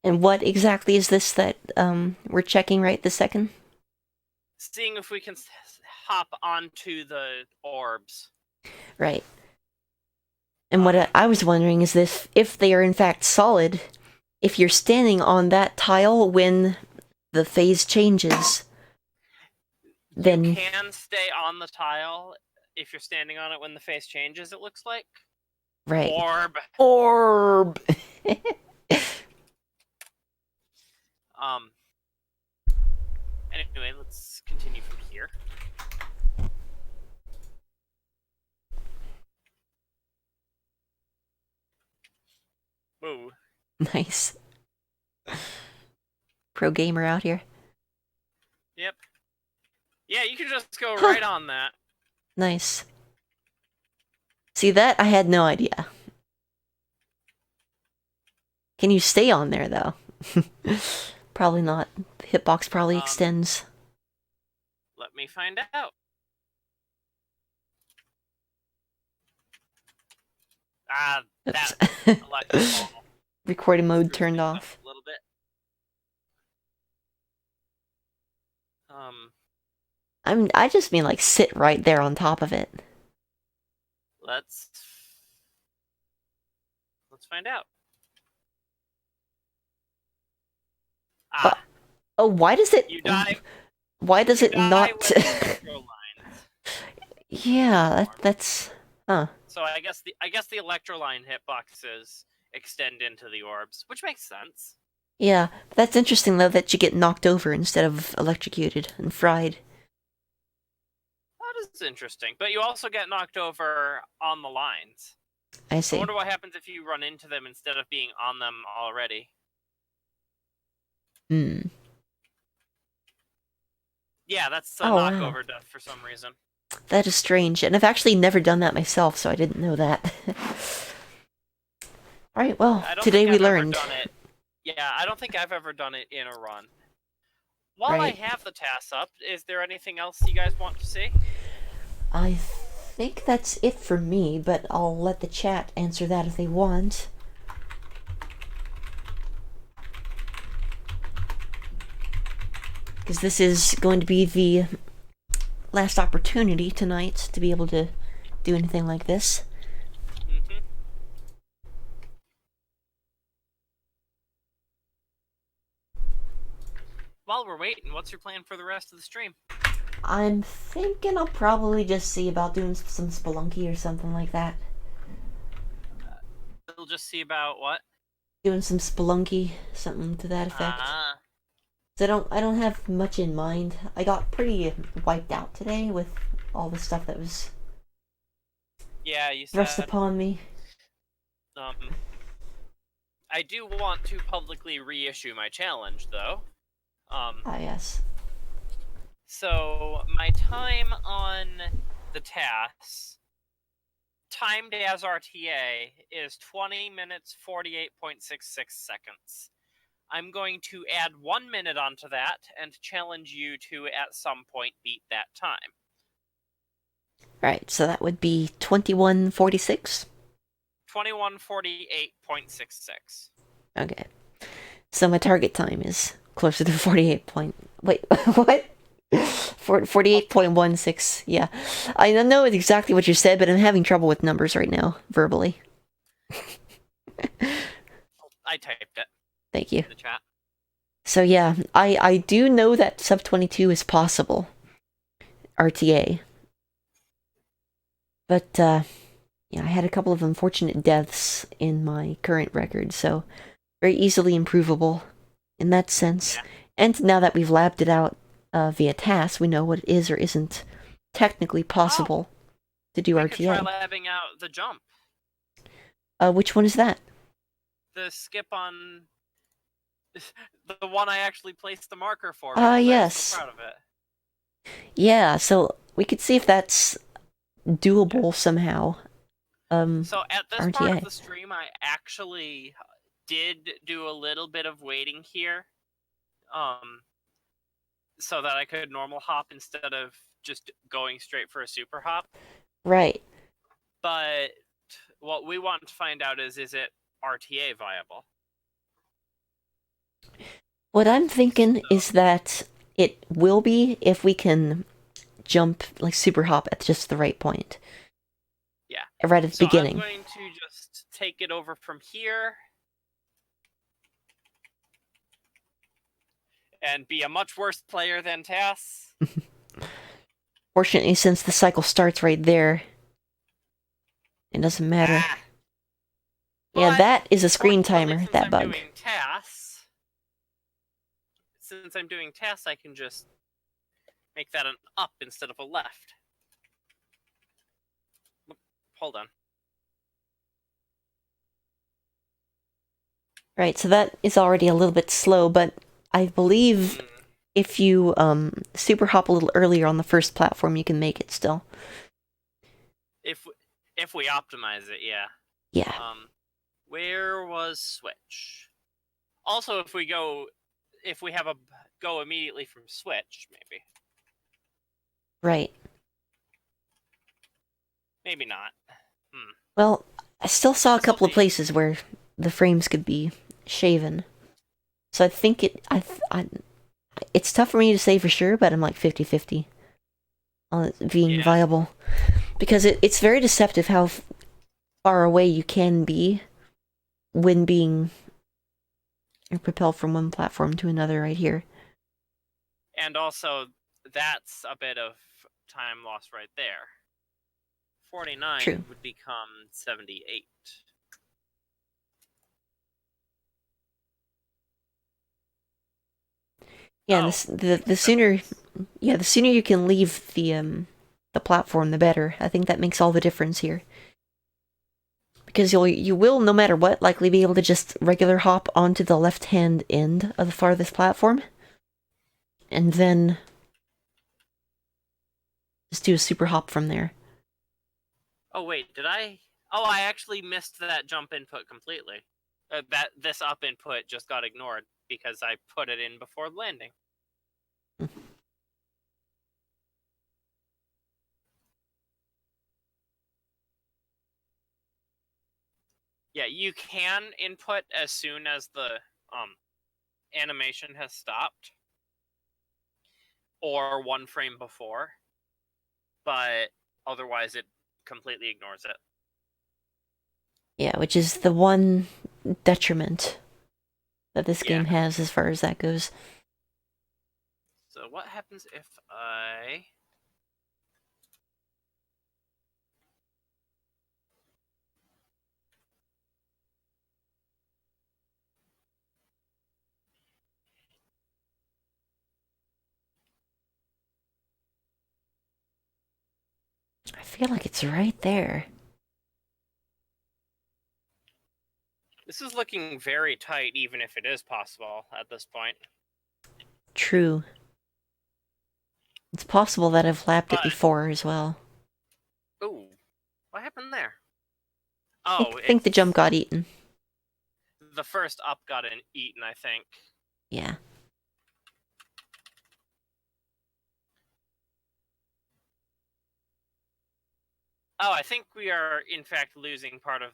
And what exactly is this that we're checking right this second? Seeing if we can hop onto the orbs. Right. And what I was wondering is this: if they are in fact solid, if you're standing on that tile when the phase changes, then... You can stay on the tile if you're standing on it when the face changes, it looks like. Right. Orb! Orb! Anyway, let's continue from here. Whoa. Nice. Pro gamer out here. Yep. Yeah, you can just go right on that. Nice. See, that I had no idea. Can you stay on there, though? Probably not. The hitbox probably extends. Let me find out. That electrical recording mode turned off. A little bit. I just mean like sit right there on top of it. Let's find out. Oh, why does it? You die. Why does it not? Yeah, that's huh. So I guess the electroline hitboxes extend into the orbs, which makes sense. Yeah, that's interesting though that you get knocked over instead of electrocuted and fried. That is interesting, but you also get knocked over on the lines. I see. I wonder what happens if you run into them instead of being on them already. Yeah, that's a knockover death for some reason. That is strange, and I've actually never done that myself, so I didn't know that. Alright, well, today we learned. Yeah, I don't think I've ever done it in a run. While I have the TAS up, is there anything else you guys want to see? I think that's it for me, but I'll let the chat answer that if they want. Because this is going to be the last opportunity tonight to be able to do anything like this. While we're waiting, what's your plan for the rest of the stream? I'm thinking I'll probably just see about doing some Spelunky or something like that. We'll just see about what? Doing some Spelunky, something to that effect. So I don't have much in mind. I got pretty wiped out today with all the stuff that was thrust upon me. I do want to publicly reissue my challenge, though. Yes. So, my time on the TAS, timed as RTA, is 20 minutes, 48.66 seconds. I'm going to add 1 minute onto that and challenge you to, at some point, beat that time. Right, so that would be 21:46? 21:48.66. Okay. So my target time is closer to 48 point... Wait, what? 48.16, yeah. I don't know exactly what you said, but I'm having trouble with numbers right now, verbally. I typed it. Thank you. In the chat. So yeah, I do know that sub 22 is possible. RTA. But, yeah, I had a couple of unfortunate deaths in my current record, so very easily improvable in that sense. Yeah. And now that we've labbed it out via TAS, we know what it is or isn't technically possible to do we RTA. Could try labbing out the jump. Which one is that? The skip on... the one I actually placed the marker for. Yes. I'm so proud of it. Yeah, so we could see if that's doable somehow. So at this RTA. part of the stream, I actually did do a little bit of waiting here, so that I could normal hop instead of just going straight for a super hop. Right. But what we want to find out is it RTA viable? What I'm thinking is that it will be if we can jump, like, super hop at just the right point. Yeah. Right at the beginning. I'm going to just take it over from here and be a much worse player than TAS. Fortunately, since the cycle starts right there, it doesn't matter. Yeah, that is a screen timer, that bug. Since I'm doing TAS, I can just make that an up instead of a left. Hold on. Right, so that is already a little bit slow, but I believe if you super hop a little earlier on the first platform, you can make it still. If we optimize it, yeah. Yeah. Where was switch? Also, if we have a go immediately from switch, maybe. Right. Maybe not. Well, I still saw a couple of places where the frames could be shaven. So I think it's tough for me to say for sure, but I'm like 50-50 on it being viable. Because it's very deceptive how far away you can be when being propelled from one platform to another right here. And also, that's a bit of time lost right there. 49 True. would become 78. Yeah, the sooner you can leave the platform, the better. I think that makes all the difference here. Because you will, no matter what, likely be able to just regular hop onto the left-hand end of the farthest platform. And then just do a super hop from there. Oh, wait, did I? Oh, I actually missed that jump input completely. This up input just got ignored because I put it in before landing. Yeah, you can input as soon as the animation has stopped, or 1 frame before, but otherwise it completely ignores it. Yeah, which is the one detriment that this game has as far as that goes. So what happens if I... I feel like it's right there. This is looking very tight, even if it is possible at this point. True. It's possible that I've lapped it before as well. Ooh, what happened there? Oh, I think the jump got eaten. the first up got eaten, I think. Yeah. Oh, I think we are, in fact, losing part of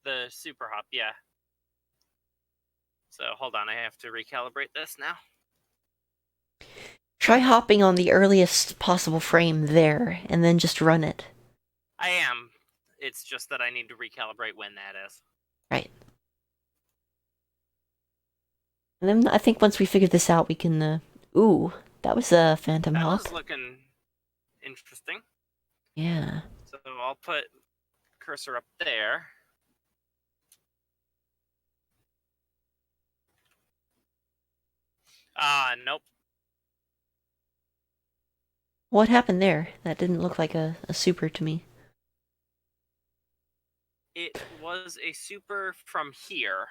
the super hop, yeah. So, hold on, I have to recalibrate this now. Try hopping on the earliest possible frame there, and then just run it. I am. It's just that I need to recalibrate when that is. Right. And then I think once we figure this out, we can, ooh, that was a phantom hop. That was looking interesting. Yeah. So I'll put cursor up there. Nope. What happened there? That didn't look like a super to me. It was a super from here.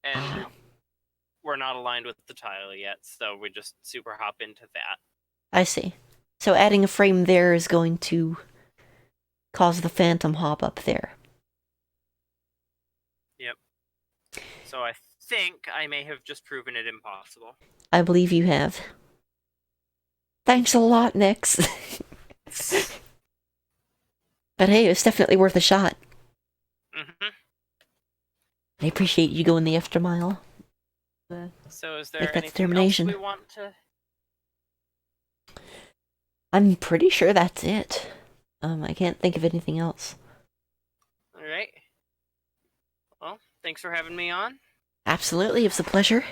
And we're not aligned with the tile yet, so we just super hop into that. I see. So adding a frame there is going to cause the phantom hop up there. Yep. So I think I may have just proven it impossible. I believe you have. Thanks a lot, Nix. But hey, it's definitely worth a shot. Mm-hmm. I appreciate you going the extra mile. So is there Make that anything determination. else we want to... I'm pretty sure that's it. I can't think of anything else. Alright. Well, thanks for having me on. Absolutely, it's a pleasure.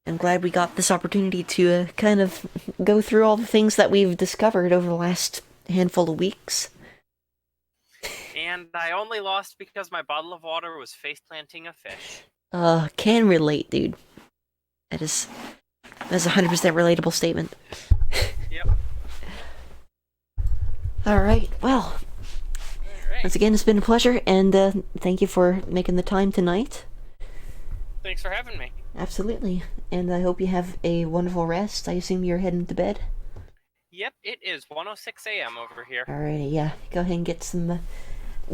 I'm glad we got this opportunity to kind of go through all the things that we've discovered over the last handful of weeks. And I only lost because my bottle of water was face-planting a fish. Can relate, dude. That's a 100% relatable statement. Yep. Alright, well. Alright. Once again, it's been a pleasure, and thank you for making the time tonight. Thanks for having me. Absolutely. And I hope you have a wonderful rest. I assume you're heading to bed? Yep, it is 1:06 a.m. over here. Alrighty, yeah. Go ahead and get some...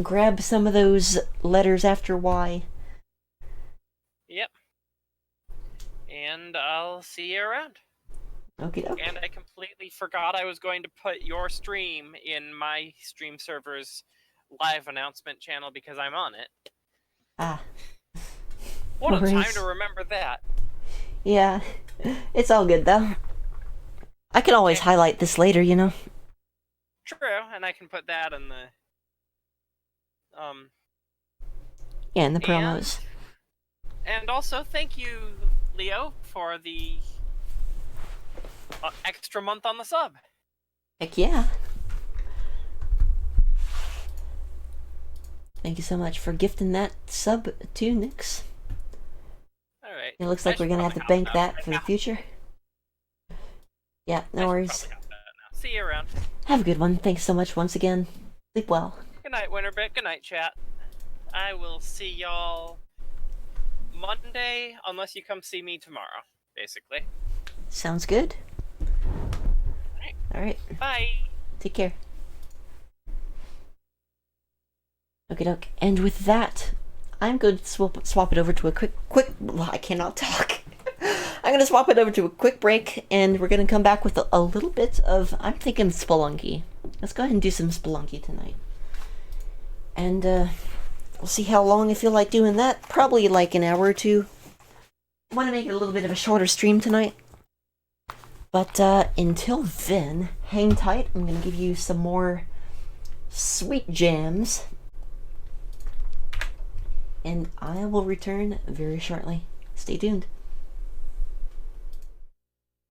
grab some of those letters after Y. Yep. And I'll see you around. Okie doke. And I completely forgot I was going to put your stream in my stream server's live announcement channel because I'm on it. Ah. What No a time worries. to remember that. Yeah. It's all good, though. I can always highlight this later, you know? True, and I can put that in the... Yeah, in the promos. And also, thank you, Leo, for the extra month on the sub. Heck yeah. Thank you so much for gifting that sub to Nix. Alright. It looks like we're gonna have to bank that for the future. Yeah, no worries. See you around. Have a good one. Thanks so much once again. Sleep well. Good night, WinnerBit. Good night, chat. I will see y'all Monday, unless you come see me tomorrow, basically. Sounds good. Alright. Bye. Take care. Okie doke. And with that, I'm going to swap it over to a quick... I cannot talk. I'm going to swap it over to a quick break, and we're going to come back with a little bit of... I'm thinking Spelunky. Let's go ahead and do some Spelunky tonight. And, we'll see how long I feel like doing that. Probably like an hour or two. I want to make it a little bit of a shorter stream tonight. But, until then, hang tight. I'm going to give you some more sweet jams. And I will return very shortly. Stay tuned.